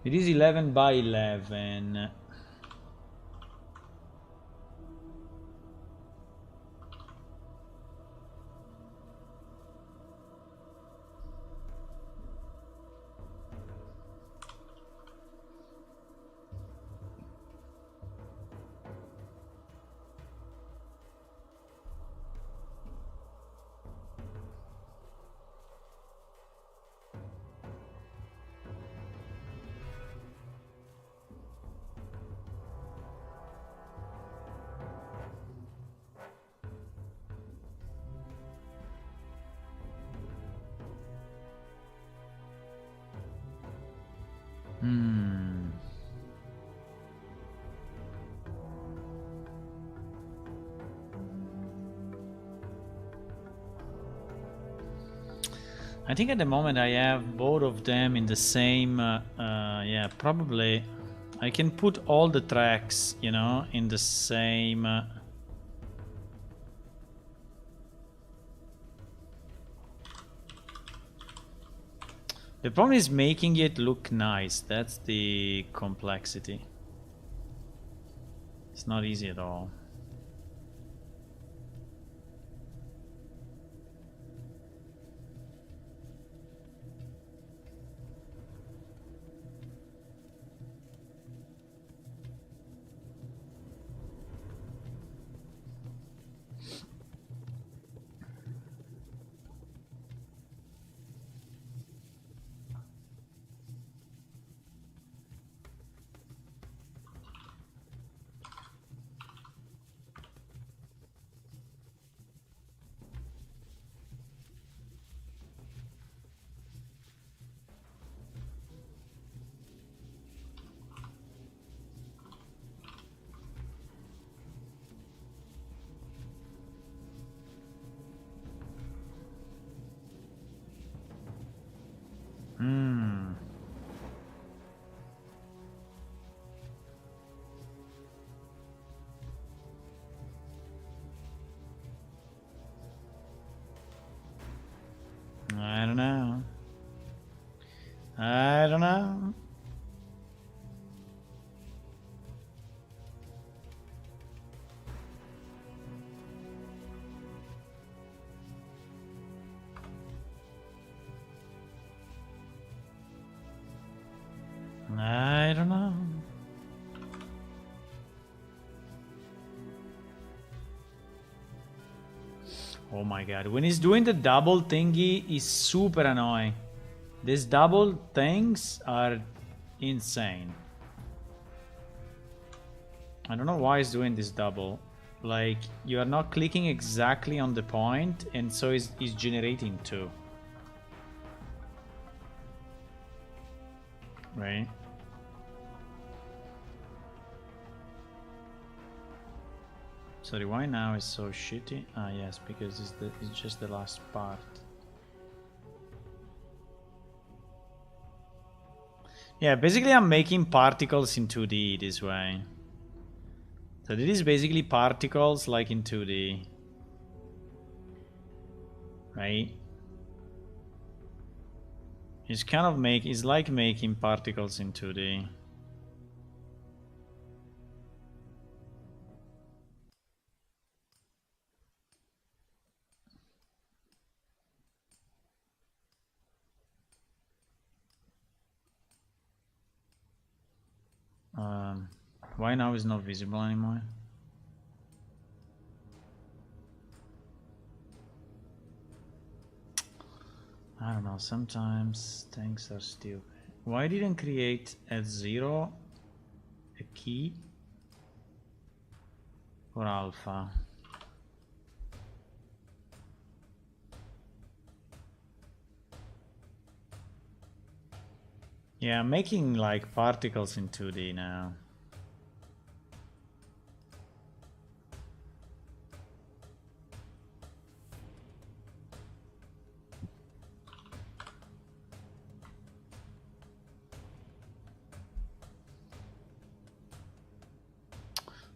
It is 11 by 11. I think at the moment I have both of them in the same, yeah, probably. I can put all the tracks, you know, in the same... The problem is making it look nice. That's the complexity. It's not easy at all. I don't know. I don't know. I don't know. Oh my god, when he's doing the double thingy, is super annoying. These double things are insane. I don't know why he's doing this double. Like, you are not clicking exactly on the point, and so he's generating two. Right? Sorry, why now is so shitty? Ah, yes, because it's just the last part. Yeah, basically I'm making particles in 2D this way. So this is basically particles like in 2D. Right? It's kind of it's like making particles in 2D. Why now is not visible anymore? I don't know, sometimes things are stupid. Why didn't create at 0 a key for alpha? Yeah, I'm making like particles in 2D now.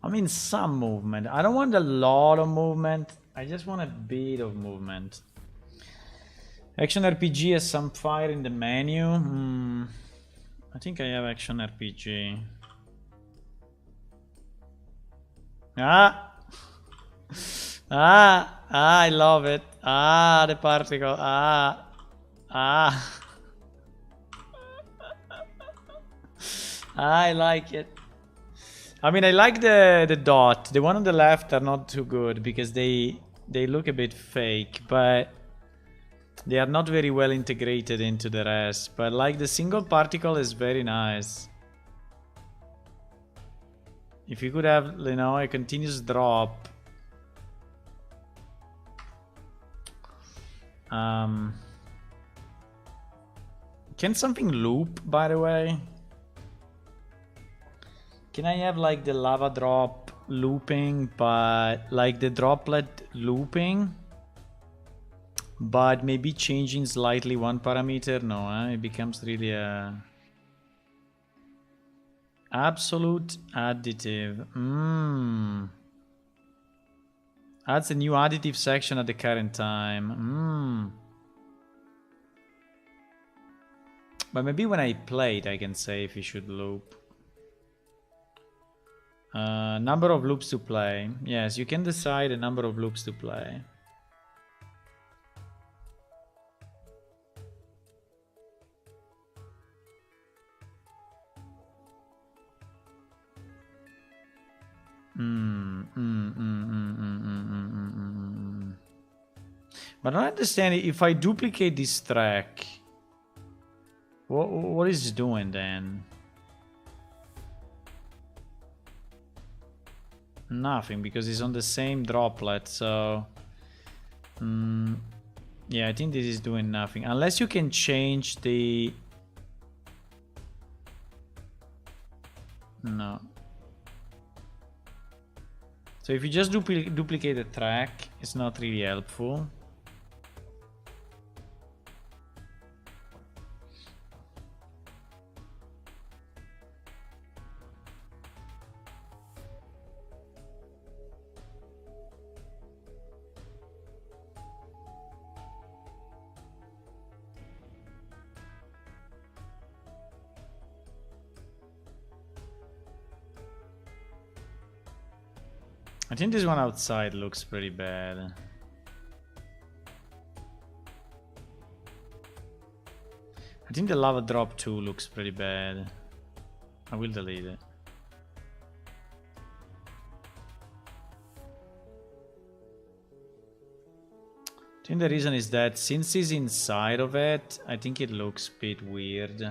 I mean, some movement. I don't want a lot of movement. I just want a bit of movement. Action RPG has some fire in the menu. I think I have action RPG. Ah! I love it. The particle. Ah. I like it. I mean, I like the dot. The one on the left are not too good because they look a bit fake, but they are not very well integrated into the rest. But like the single particle is very nice. If you could have, you know, a continuous drop. Can something loop, by the way? Can I have like the lava drop looping, but like the droplet looping, but maybe changing slightly one parameter? No, it becomes really a absolute additive. Adds a new additive section at the current time. But maybe when I play it, I can say if you should loop. Number of loops to play. Yes, you can decide a number of loops to play. But I don't understand if I duplicate this track. What is it doing then? Nothing, because it's on the same droplet, so yeah, I think this is doing nothing unless you can change the no. So if you just duplicate the track, it's not really helpful. I think this one outside looks pretty bad. I think the lava drop too looks pretty bad. I will delete it. I think the reason is that since he's inside of it, I think it looks a bit weird.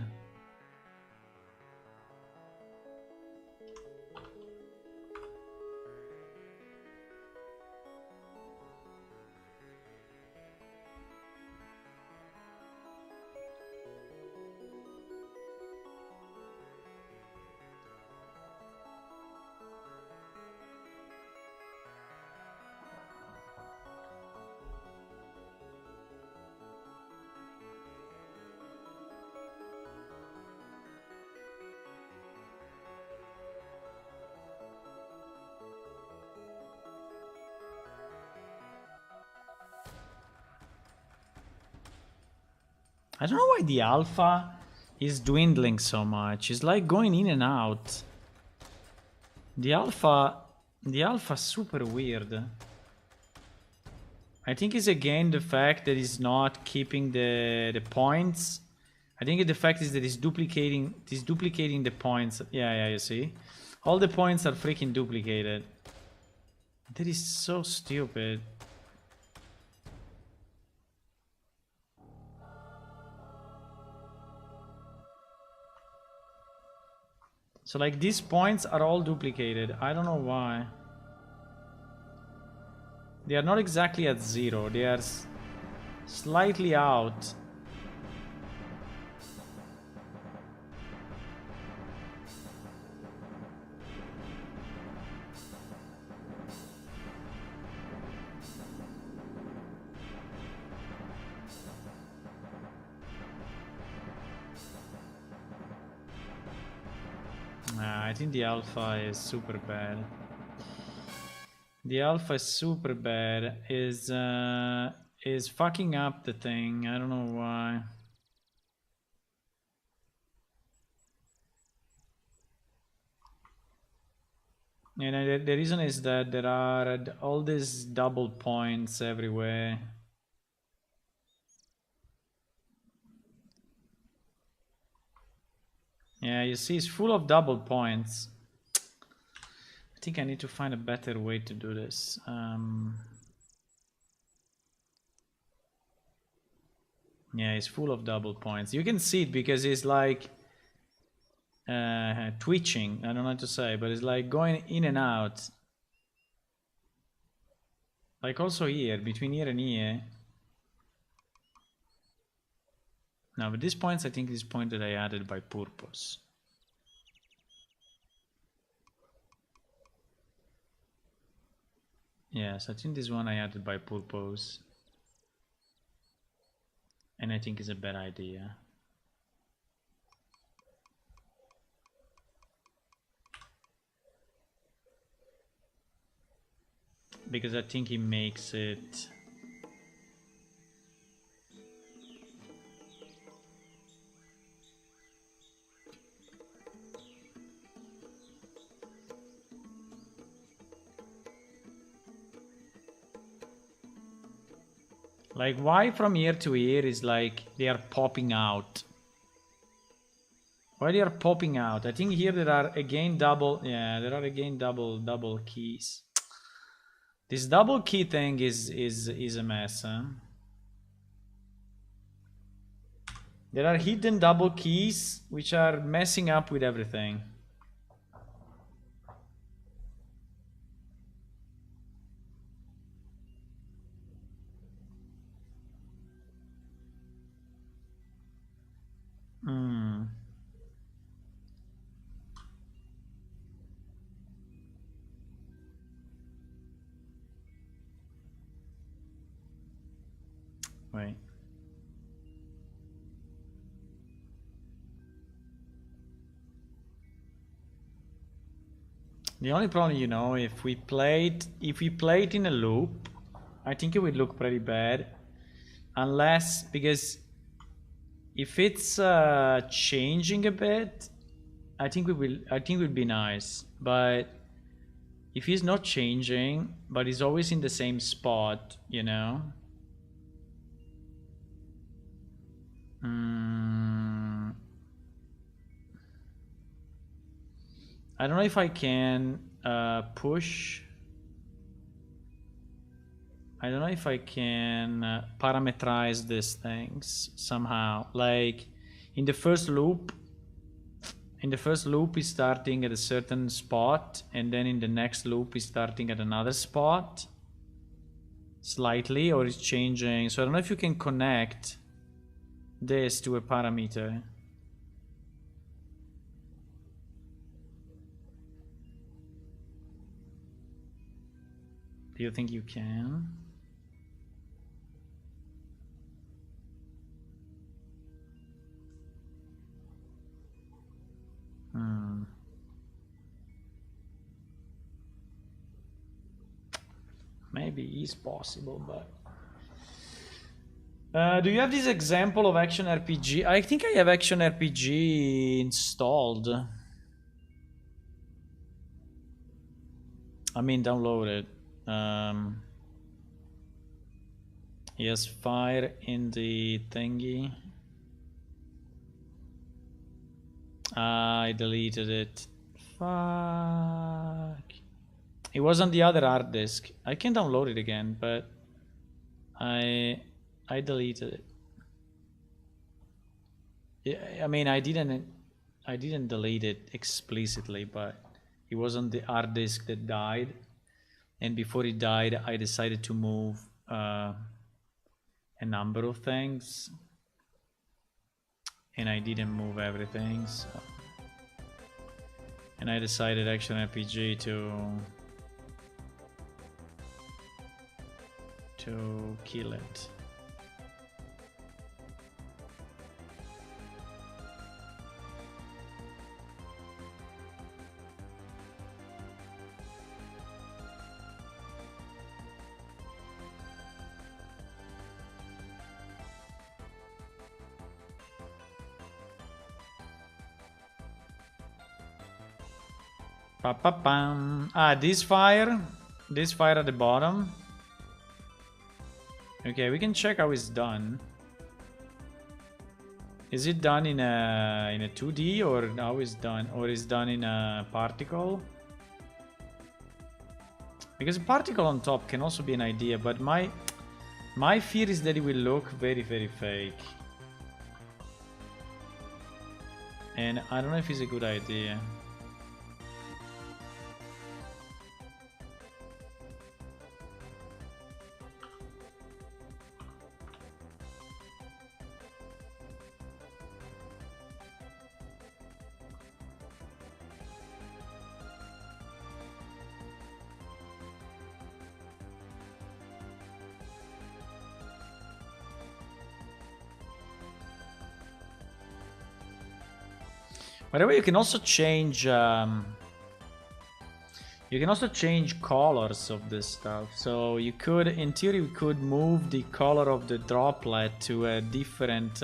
I don't know why the alpha is dwindling so much. It's like going in and out. The alpha is super weird. I think it's again the fact that it's not keeping the points. I think the fact is that it's duplicating the points. Yeah, you see? All the points are freaking duplicated. That is so stupid. So like these points are all duplicated. I don't know why. They are not exactly at 0. They are slightly out. I think the alpha is super bad. The alpha is super bad. Is fucking up the thing. I don't know why. And the reason is that there are all these double points everywhere. Yeah, you see, it's full of double points. I think I need to find a better way to do this. Yeah, it's full of double points. You can see it because it's like twitching. I don't know what to say, but it's like going in and out. Like also here, between here and here. No, but these points, I think this point that I added by purpose. Yes, I think this one I added by purpose. And I think it's a bad idea. Because I think he makes it... Like, why from here to here is like they are popping out? Why they are popping out? I think here there are again double... Yeah, there are again double keys. This double key thing is a mess, huh? There are hidden double keys which are messing up with everything. Hmm. Wait. The only problem, you know, if we play it in a loop, I think it would look pretty bad. Unless, because if it's changing a bit, I think it would be nice. But if he's not changing, but he's always in the same spot, you know. I don't know if I can push. I don't know if I can parameterize these things somehow. Like in the first loop, is starting at a certain spot, and then in the next loop is starting at another spot slightly, or it's changing. So I don't know if you can connect this to a parameter. Do you think you can? Maybe it's possible, but... do you have this example of Action RPG? I think I have Action RPG installed. I mean, download it. Yes, fire in the thingy. I deleted it. Fuck. It was on the other hard disk. I can download it again, but I deleted it. Yeah, I mean, I didn't delete it explicitly, but it was on the hard disk that died, and before it died, I decided to move a number of things, and I didn't move everything. So. And I decided Action RPG to kill it. Pa, pa, pam. Ah, this fire at the bottom. Okay, we can check how it's done. Is it done in a 2D or how is done, or is done in a particle? Because a particle on top can also be an idea, but my fear is that it will look very, very fake. And I don't know if it's a good idea. By the way, you can also change colors of this stuff. So you could, in theory, you could move the color of the droplet to a different.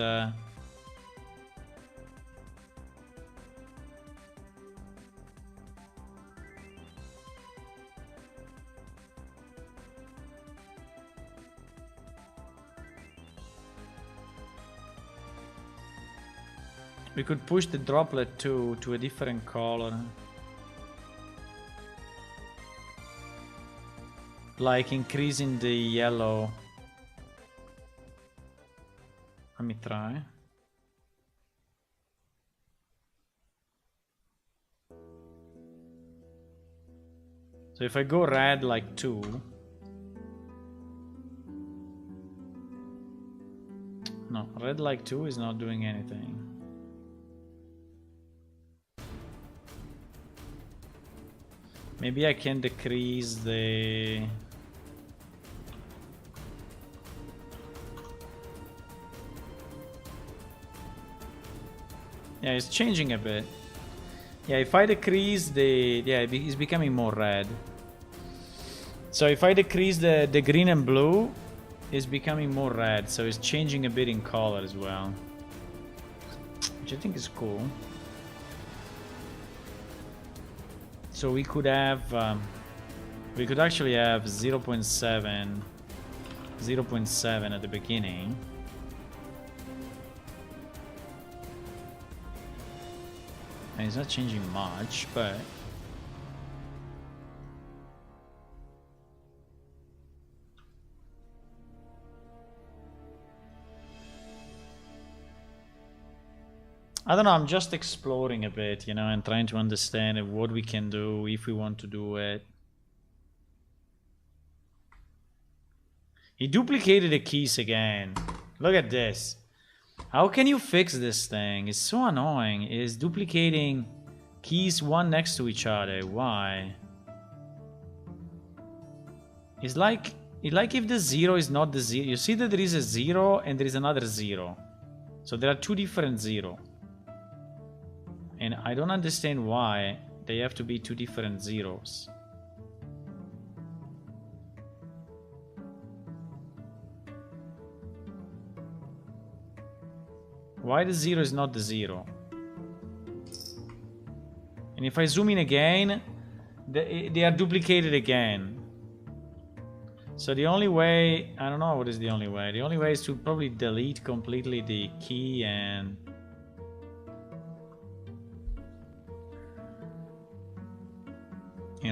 We could push the droplet to a different color. Like increasing the yellow. Let me try. So if I go red like 2. No, red like 2 is not doing anything. Maybe I can decrease the... Yeah, it's changing a bit. Yeah, if I decrease the... Yeah, it's becoming more red. So if I decrease the green and blue, it's becoming more red. So it's changing a bit in color as well. Which I think is cool. So we could have, we could actually have 0.7 at the beginning. And it's not changing much, but... I don't know, I'm just exploring a bit, you know, and trying to understand what we can do if we want to do it. He duplicated the keys again. Look at this. How can you fix this thing? It's so annoying. It's duplicating keys one next to each other. Why? It's like if the 0 is not the 0. You see that there is a 0 and there is another 0. So there are two different 0. And I don't understand why they have to be two different zeros. Why the 0 is not the 0? And if I zoom in again, they are duplicated again. So the only way, I don't know what is the only way. The only way is to probably delete completely the key and...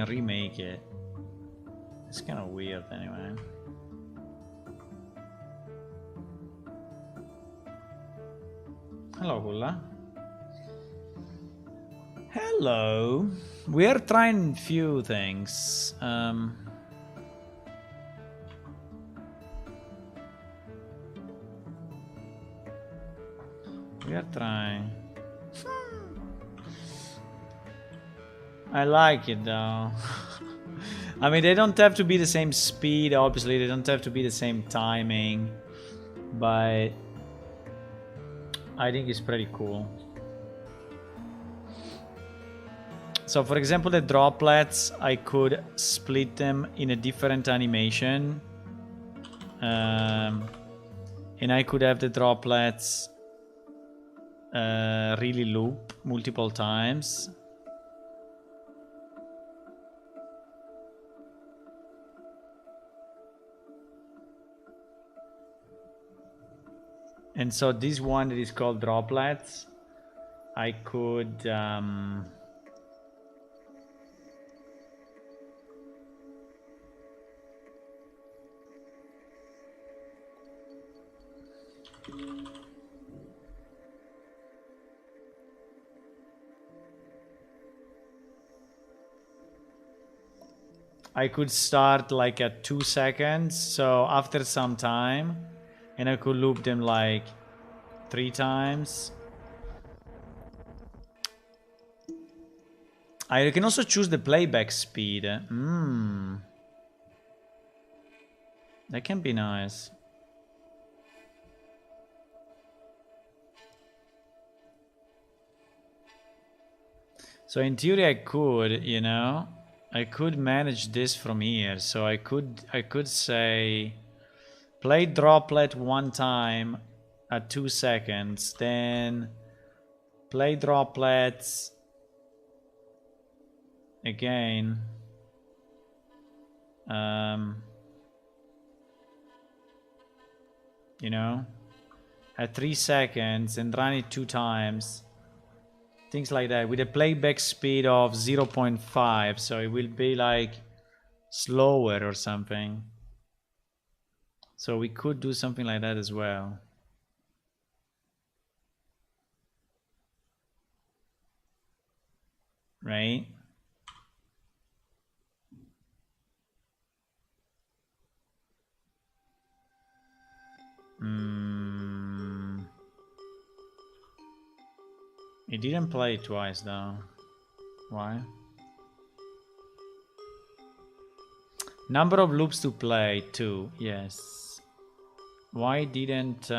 remake it. It's kind of weird anyway. Hello, Hula. Hello. We are trying few things. We are trying. I like it though. I mean, they don't have to be the same speed, obviously. They don't have to be the same timing. But I think it's pretty cool. So for example, the droplets, I could split them in a different animation. And I could have the droplets really loop multiple times. And so this one that is called droplets, I could start like at 2 seconds, so after some time, and I could loop them like 3 times. I can also choose the playback speed. That can be nice. So in theory I could, you know, I could manage this from here. So I could say play droplet 1 time at 2 seconds, then play droplets again. You know, at 3 seconds and run it 2 times. Things like that with a playback speed of 0.5, so it will be like slower or something. So we could do something like that as well. Right? It didn't play it twice though. Why? Number of loops to play, 2. Yes. Why didn't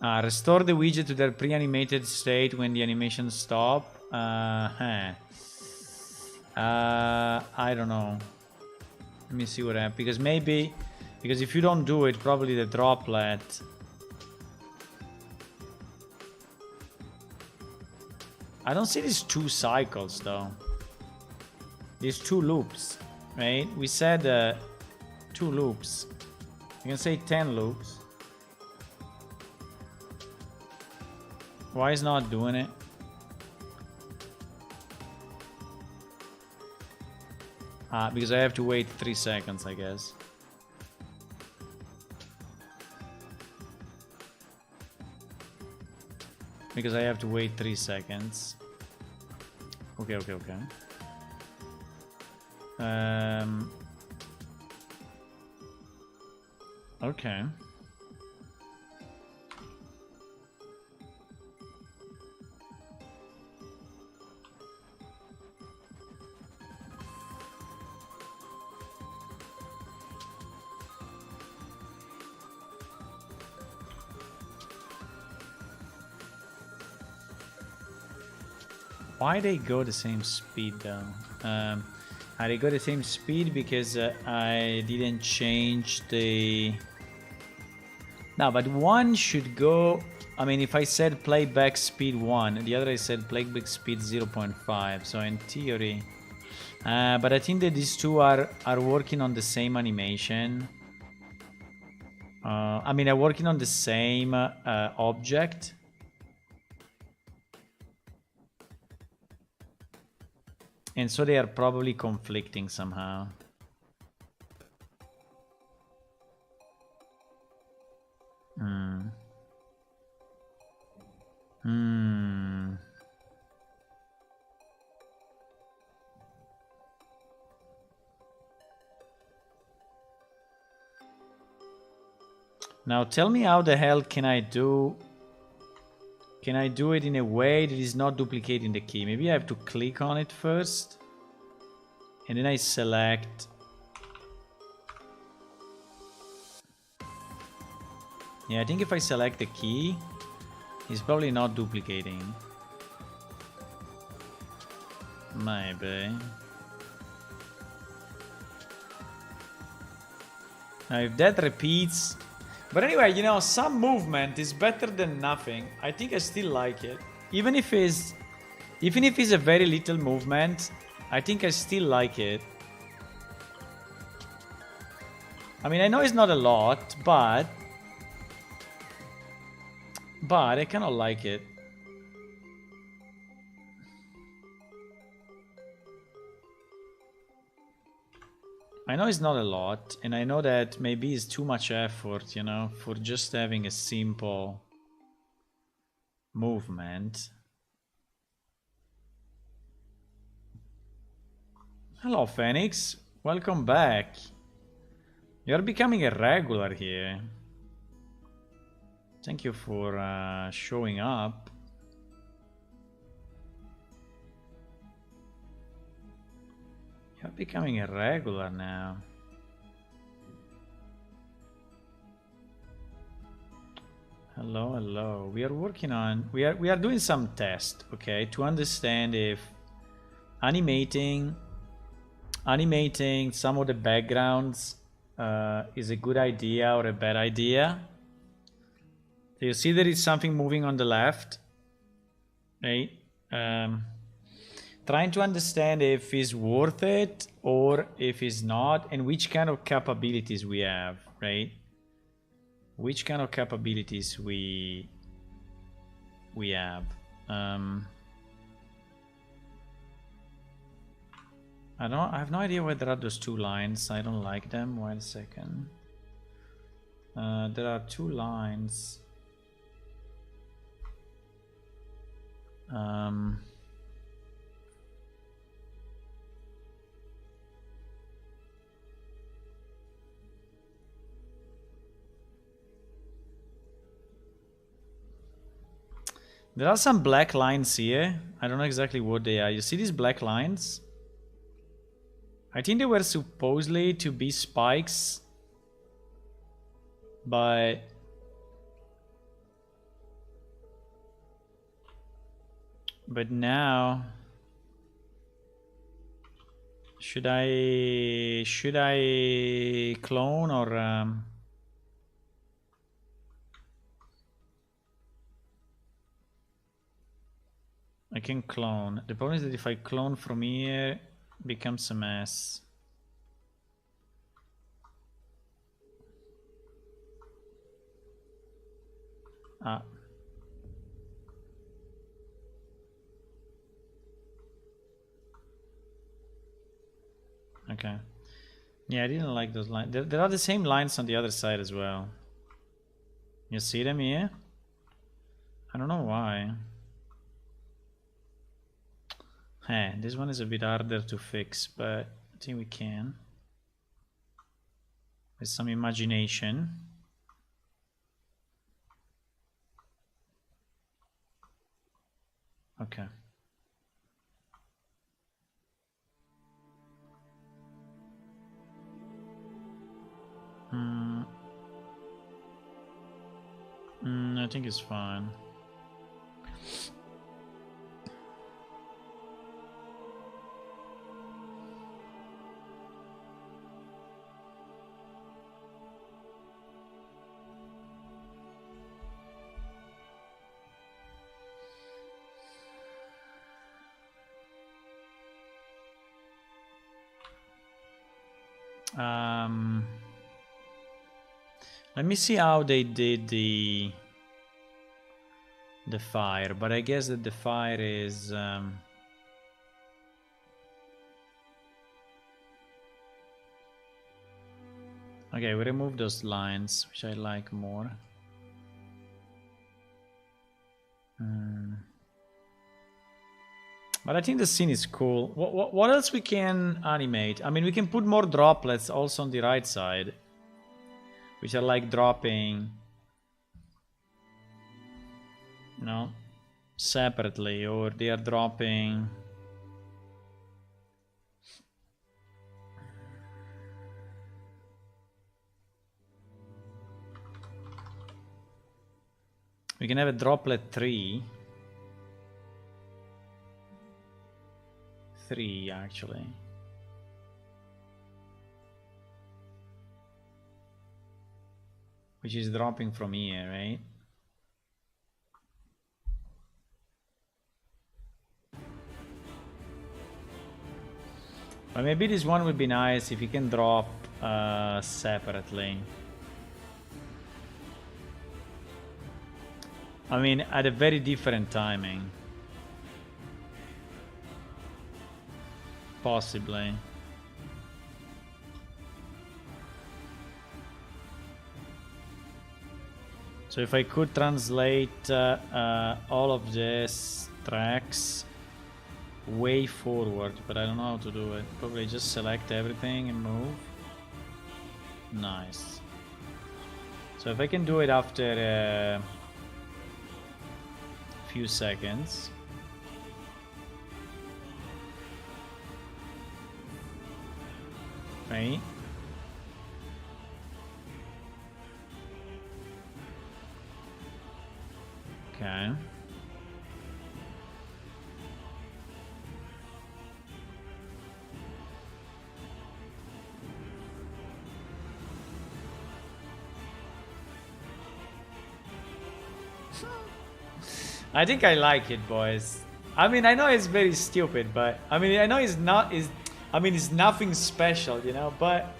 restore the widget to their pre-animated state when the animation stop? I don't know. Let me see what happens. Because if you don't do it, probably the droplet. I don't see these 2 cycles though. These 2 loops, right? We said 2 loops. You can say 10 loops. Why is not doing it? Because I have to wait 3 seconds, I guess. Because I have to wait 3 seconds. Okay. Okay. Why they go the same speed though? They go the same speed because I didn't change the... No, but one should go... I mean, if I said playback speed 1, the other I said playback speed 0.5, so in theory... but I think that these 2 are working on the same animation. I mean, are working on the same object. And so they are probably conflicting somehow. Now tell me how the hell can I do... Can I do it in a way that is not duplicating the key? Maybe I have to click on it first. And then I select... Yeah, I think if I select the key, it's probably not duplicating. Maybe. Now if that repeats... But anyway, you know, some movement is better than nothing. I think I still like it. Even if it's a very little movement, I think I still like it. I mean, I know it's not a lot, but I kind of like it. I know it's not a lot, and I know that maybe it's too much effort, you know, for just having a simple movement. Hello, Phoenix. Welcome back. You're becoming a regular here. Thank you for showing up. You're becoming a regular now. Hello, hello. We are working on we are doing some tests, okay, to understand if animating some of the backgrounds is a good idea or a bad idea. So you see there is something moving on the left, right? Trying to understand if it's worth it or if it's not, and which kind of capabilities we have, right? Which kind of capabilities we have. I have no idea why there are those two lines. I don't like them. Wait a second. There are two lines. There are some black lines here. I don't know exactly what they are. You see these black lines? I think they were supposedly to be spikes, but now should I clone or I can clone. The problem is that if I clone from here, it becomes a mess. Ah. Okay. Yeah, I didn't like those lines. There are the same lines on the other side as well. You see them here? I don't know why. Hey, this one is a bit harder to fix, but I think we can. With some imagination. Okay. I think it's fine. Let me see how they did the fire, but I guess that the fire is okay, we remove those lines, which I like more. But I think the scene is cool. What else we can animate? I mean, we can put more droplets also on the right side, which are like dropping, you know, separately, or they are dropping. We can have a droplet 3. 3 actually. Which is dropping from here, right? But maybe this one would be nice if you can drop separately. I mean, at a very different timing. Possibly. So if I could translate all of these tracks way forward, but I don't know how to do it. Probably just select everything and move. Nice. So if I can do it after a few seconds. Right? Okay. I think I like it, boys. I mean, I know it's very stupid, but I mean, I know it's not. It's nothing special, you know. But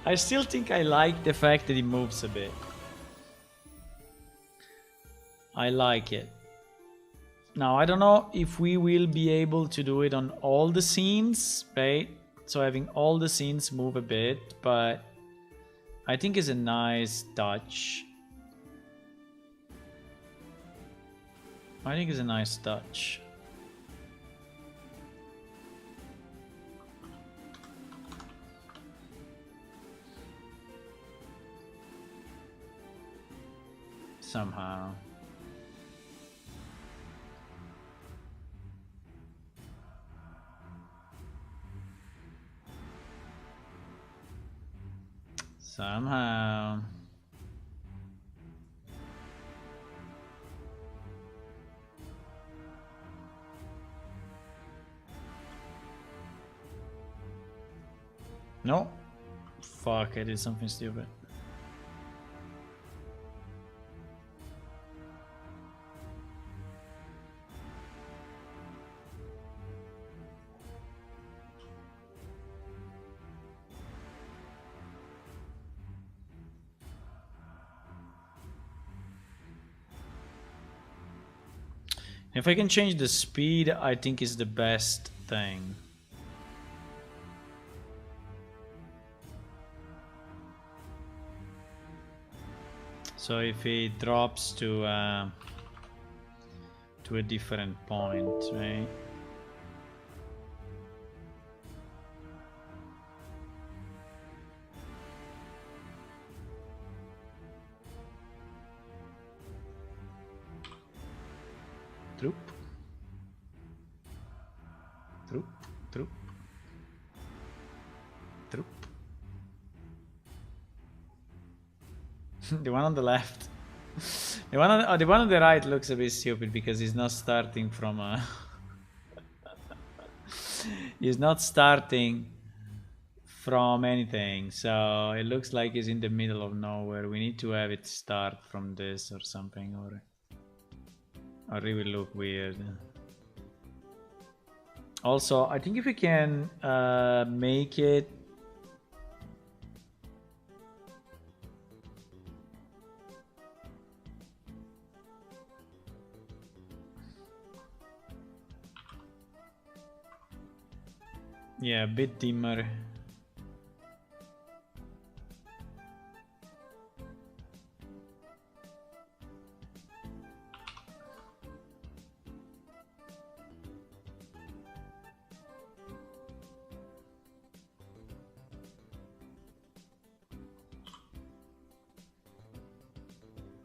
I still think I like the fact that it moves a bit. I like it. Now, I don't know if we will be able to do it on all the scenes, right? So having all the scenes move a bit, but I think it's a nice touch. I think it's a nice touch. Somehow. Somehow. No. Fuck, I did something stupid. If I can change the speed, I think is the best thing. So if it drops to a different point, right? Troop. Troop. Troop. Troop. The one on the left. The one on the right looks a bit stupid because he's not starting from a he's not starting from anything, so it looks like he's in the middle of nowhere. We need to have it start from this or something, or it will look weird. Also, I think if we can make it a bit dimmer.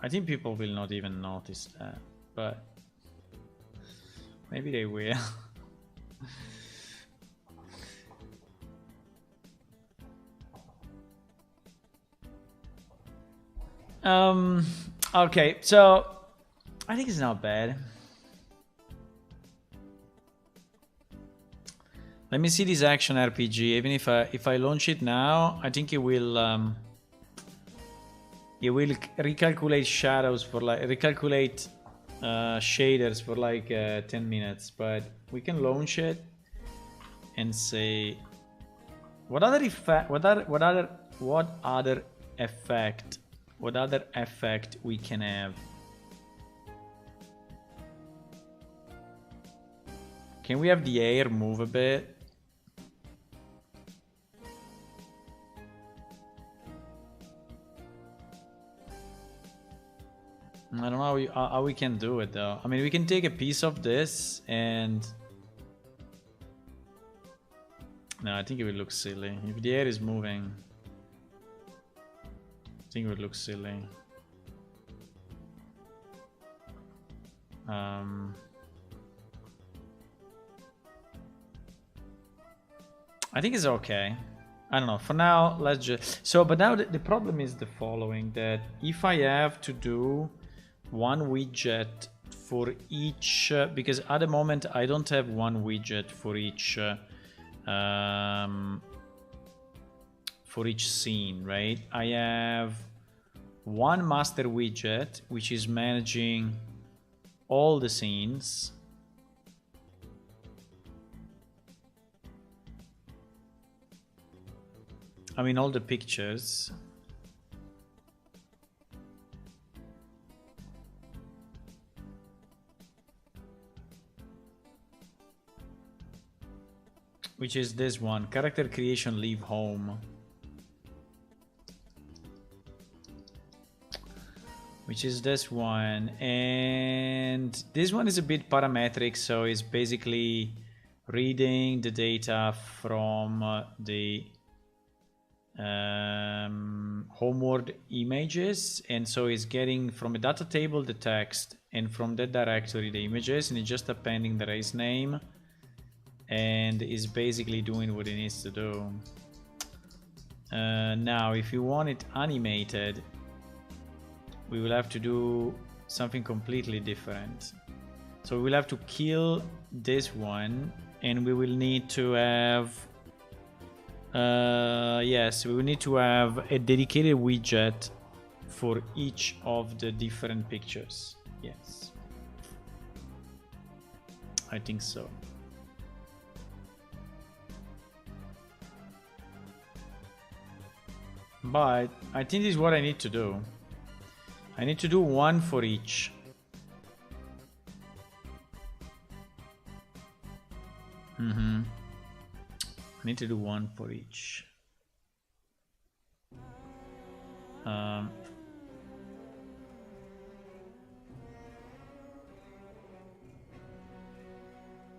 I think people will not even notice that, but maybe they will. Okay, so I think it's not bad. Let me see this action RPG. Even if I launch it now, I think it will recalculate shadows for like recalculate shaders for like 10 minutes. But we can launch it and say What other effect? What other effect we can have? Can we have the air move a bit? I don't know how we can do it though. I mean, we can take a piece of this and... No, I think it would look silly. If the air is moving, I think it would look silly. I think it's okay. I don't know. For now, let's just... So, but now the problem is the following. That if I have to do one widget for each... because at the moment, I don't have one widget for each scene, right? I have one master widget, which is managing all the scenes. I mean, all the pictures. Which is this one, character creation, leave home. Which is this one, and this one is a bit parametric, so it's basically reading the data from the homeward images, and so it's getting from a data table the text, and from that directory the images, and it's just appending the race name, and is basically doing what it needs to do. Now, if you want it animated, we will have to do something completely different. So we'll have to kill this one, and we will need to have... yes, we will need to have a dedicated widget for each of the different pictures. Yes. I think so. But I think this is what I need to do. I need to do one for each. I need to do one for each.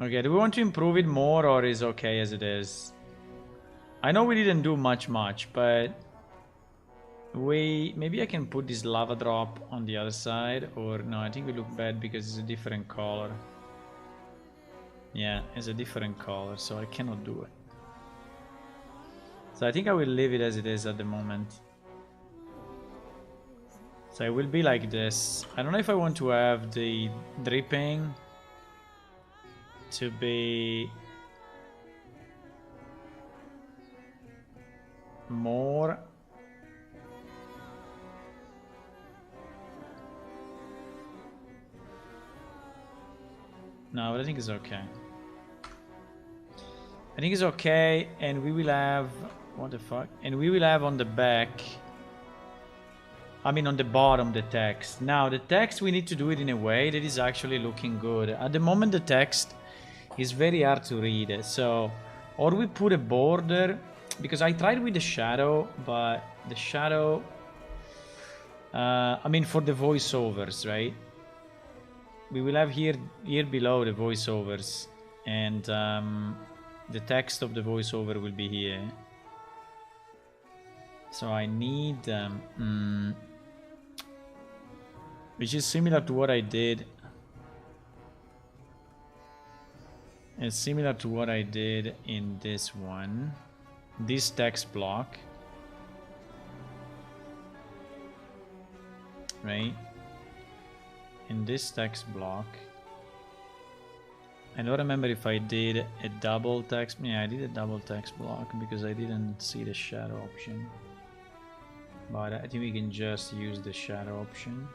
Okay, do we want to improve it more, or is okay as it is? I know we didn't do much, but maybe I can put this lava drop on the other side, or no, I think we look bad because it's a different color. Yeah, it's a different color, so I cannot do it. So I think I will leave it as it is at the moment. So it will be like this. I don't know if I want to have the dripping to be more. No, but I think it's okay. I think it's okay, and we will have... What the fuck? And we will have on the back... I mean on the bottom the text. Now the text, we need to do it in a way that is actually looking good. At the moment the text is very hard to read. So, or we put a border, because I tried with the shadow, but the shadow... I mean for the voiceovers, right? We will have here below the voiceovers, and the text of the voiceover will be here. So I need which is similar to what I did. It's similar to what I did in this one. This text block, right? In this text block, I don't remember if I did a double text. Yeah, I did a double text block because I didn't see the shadow option. But I think we can just use the shadow option.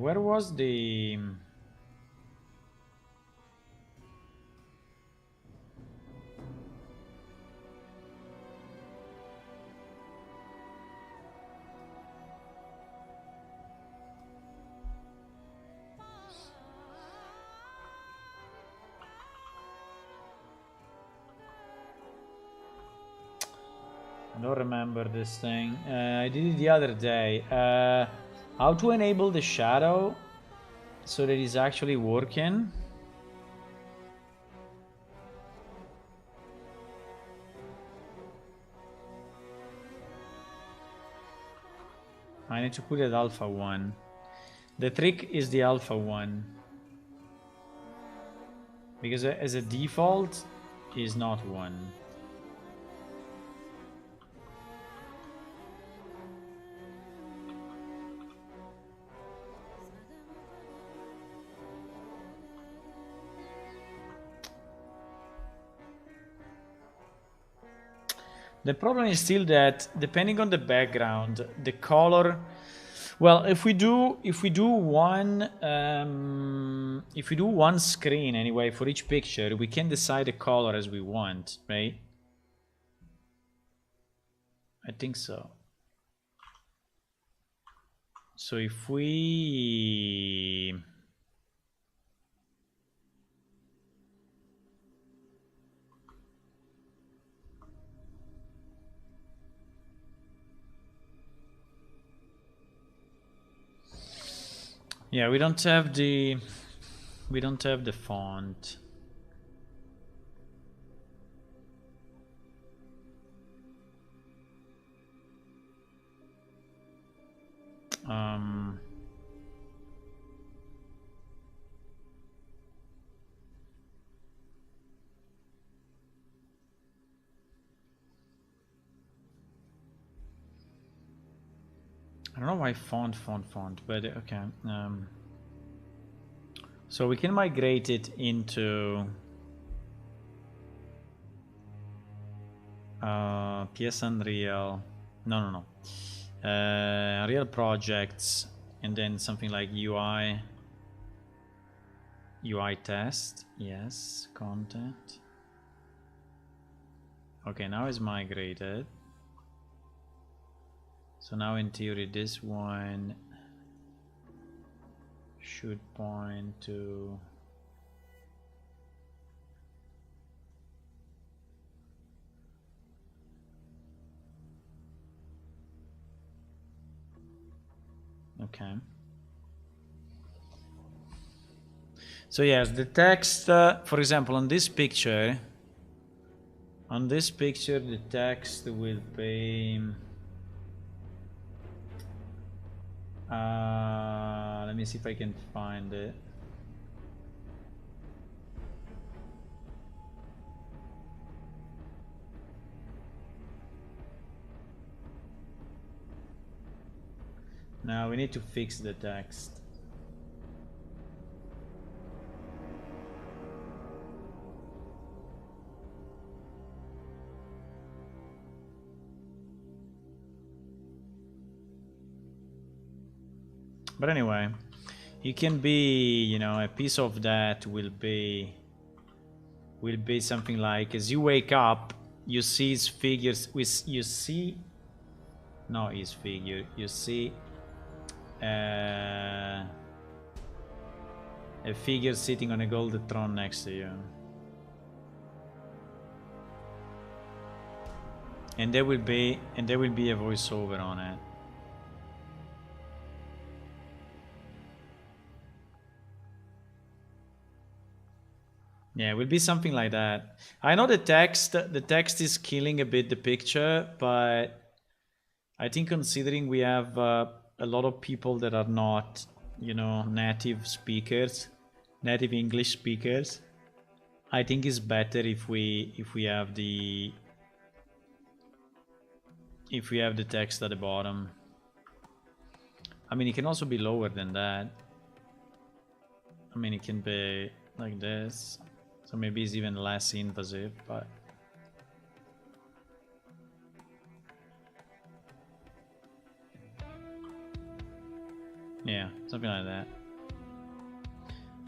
where was the... I don't remember this thing. I did it the other day. How to enable the shadow so that it's actually working? I need to put it alpha 1. The trick is the alpha 1. Because as a default, is not 1. The problem is still that depending on the background, the color. Well, if we do one screen anyway for each picture, we can decide the color as we want, right? I think so. So if we we don't have the font. I don't know why font, but okay. So we can migrate it into PS Unreal. No. Unreal projects, and then something like UI test. Yes, content. Okay, now it's migrated. So now in theory this one should point to okay. So yes, the text, for example, on this picture, the text will be let me see if I can find it. Now we need to fix the text. But anyway, it can be, you know, a piece of that will be something like, as you wake up, you see his figures. You see a figure sitting on a golden throne next to you, and there will be a voiceover on it. Yeah, it will be something like that. I know the text is killing a bit the picture, but I think considering we have a lot of people that are not, you know, native English speakers, I think it's better if we have the text at the bottom. I mean, it can also be lower than that. I mean, it can be like this. So maybe it's even less invasive, but yeah, something like that.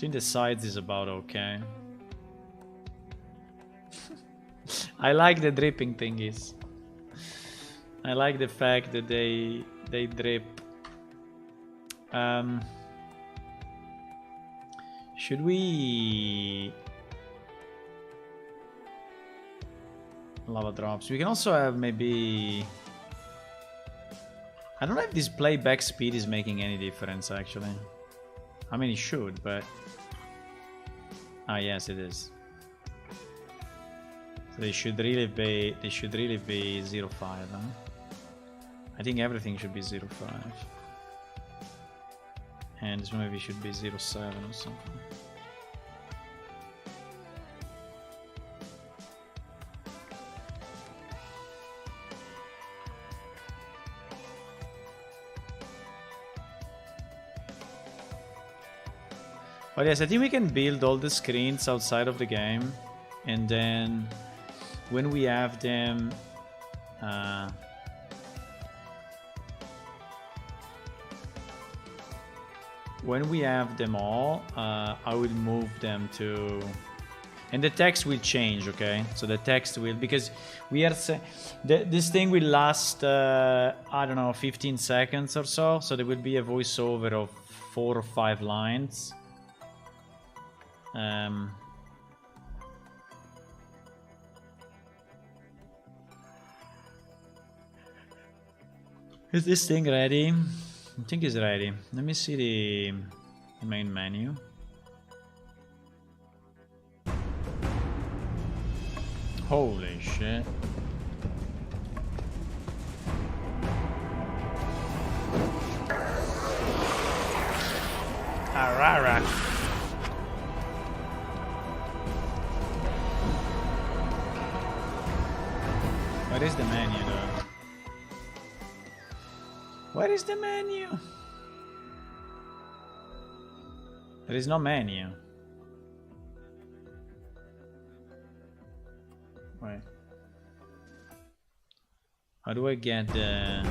think the sides is about okay. I like the dripping thingies. I like the fact that they drip. Should we lava drops? We can also have maybe. I don't know if this playback speed is making any difference actually. I mean it should, but yes it is. So they should really be 0.5, huh? I think everything should be 0.5. And this one maybe should be 0.7 or something. But yes, I think we can build all the screens outside of the game, and then when we have them all, I will move them to, and the text will change, okay? So the text will, because we are this thing will last I don't know, 15 seconds or so, so there will be a voiceover of 4 or 5 lines. Is this thing ready? I think it's ready. Let me see the main menu. Holy shit. Arara. What is the menu though? Where is the menu? There is no menu. Wait. How do I get the...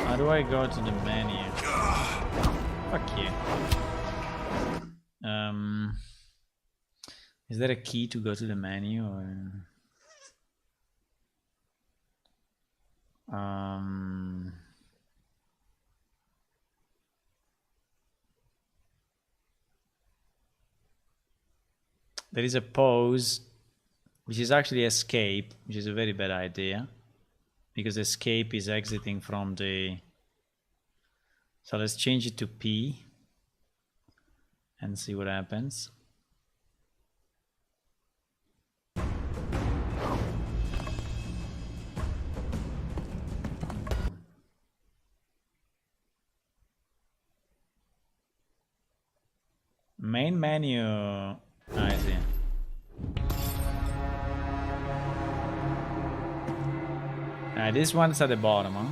How do I go to the menu? Fuck you. Is there a key to go to the menu or? There is a pause, which is actually escape, which is a very bad idea, because escape is exiting from the... So let's change it to P and see what happens. Main menu. I see. This one's at the bottom, huh?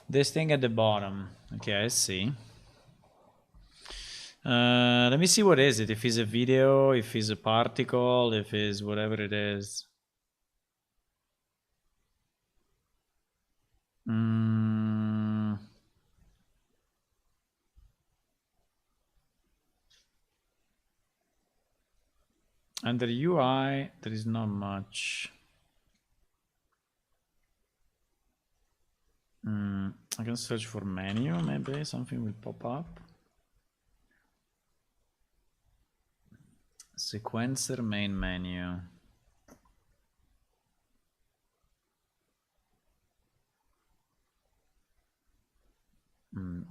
This thing at the bottom. Okay, I see. Let me see what is it. If it's a video, if it's a particle, if it's whatever it is. Under UI, there is not much. I can search for menu, maybe something will pop up. Sequencer main menu.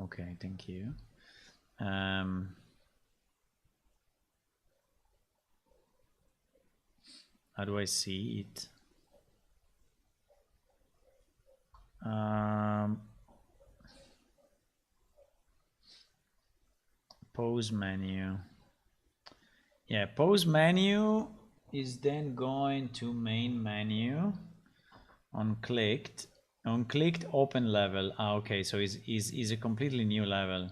Okay, thank you. How do I see it? Pause menu. Yeah, pause menu is then going to main menu. Unclicked. Unclicked open level. Ah, okay, so is a completely new level.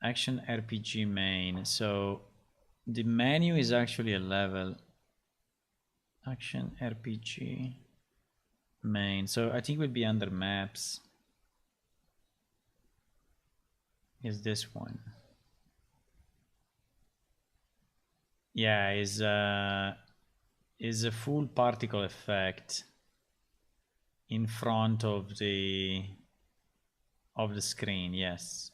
Action RPG main. So the menu is actually a level. Action RPG main. So I think it would be under maps. Is this one? Yeah, is a full particle effect in front of the screen. Yes.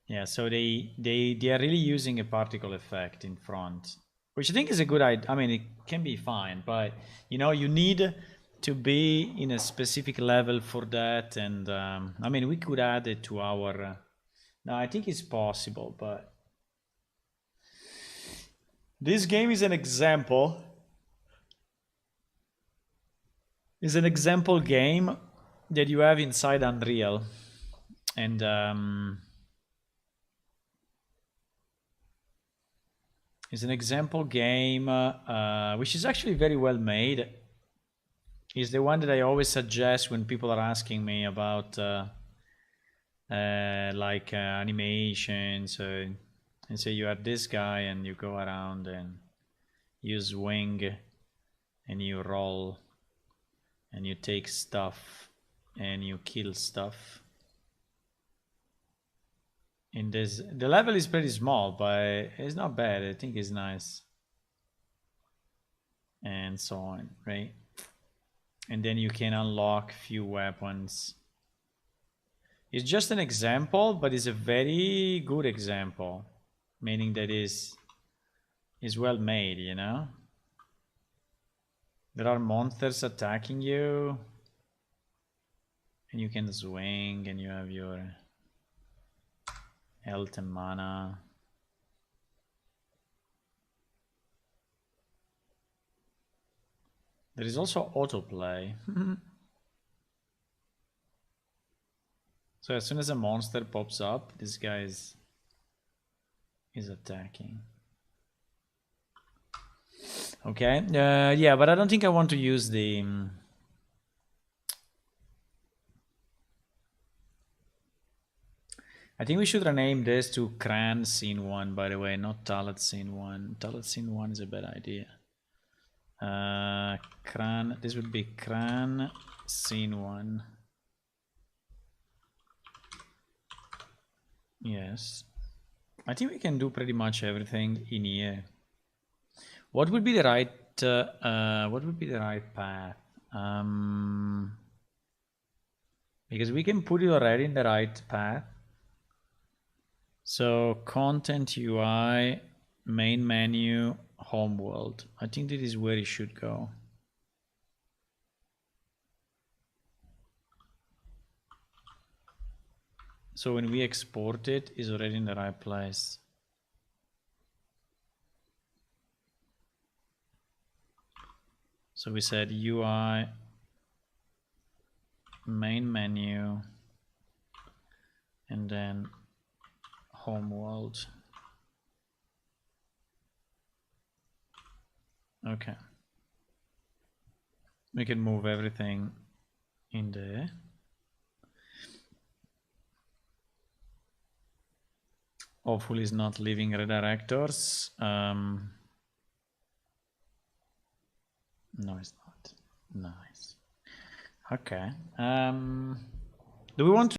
Yeah, so they are really using a particle effect in front, which I think is a good idea. I mean, it can be fine, but you know, you need to be in a specific level for that. And I mean, we could add it to our. No, I think it's possible, but this game is an example. Is an example game that you have inside Unreal, and is an example game which is actually very well made. Is the one that I always suggest when people are asking me about animations, and say you are this guy and you go around and you swing and you roll and you take stuff and you kill stuff. In this, the level is pretty small, but it's not bad. I think it's nice, and so on, right? And then you can unlock few weapons. It's just an example, but it's a very good example, meaning that is well made, you know? There are monsters attacking you, and you can swing, and you have your health and mana. There is also autoplay. So as soon as a monster pops up, this guy is attacking. Okay, yeah, but I don't think I want to use the... I think we should rename this to Cran Scene 1, by the way, not Talat Scene 1. Talat Scene 1 is a bad idea. Cran, this would be Cran Scene 1. Yes. I think we can do pretty much everything in here. What would be the right path? Because we can put it already in the right path. So content UI, main menu, home world. I think that is where it should go. So when we export it, it's already in the right place. So we said UI, main menu, and then home world. Okay. We can move everything in there. Hopefully it's not leaving redirectors. No, it's not. Nice. Okay. Do we want to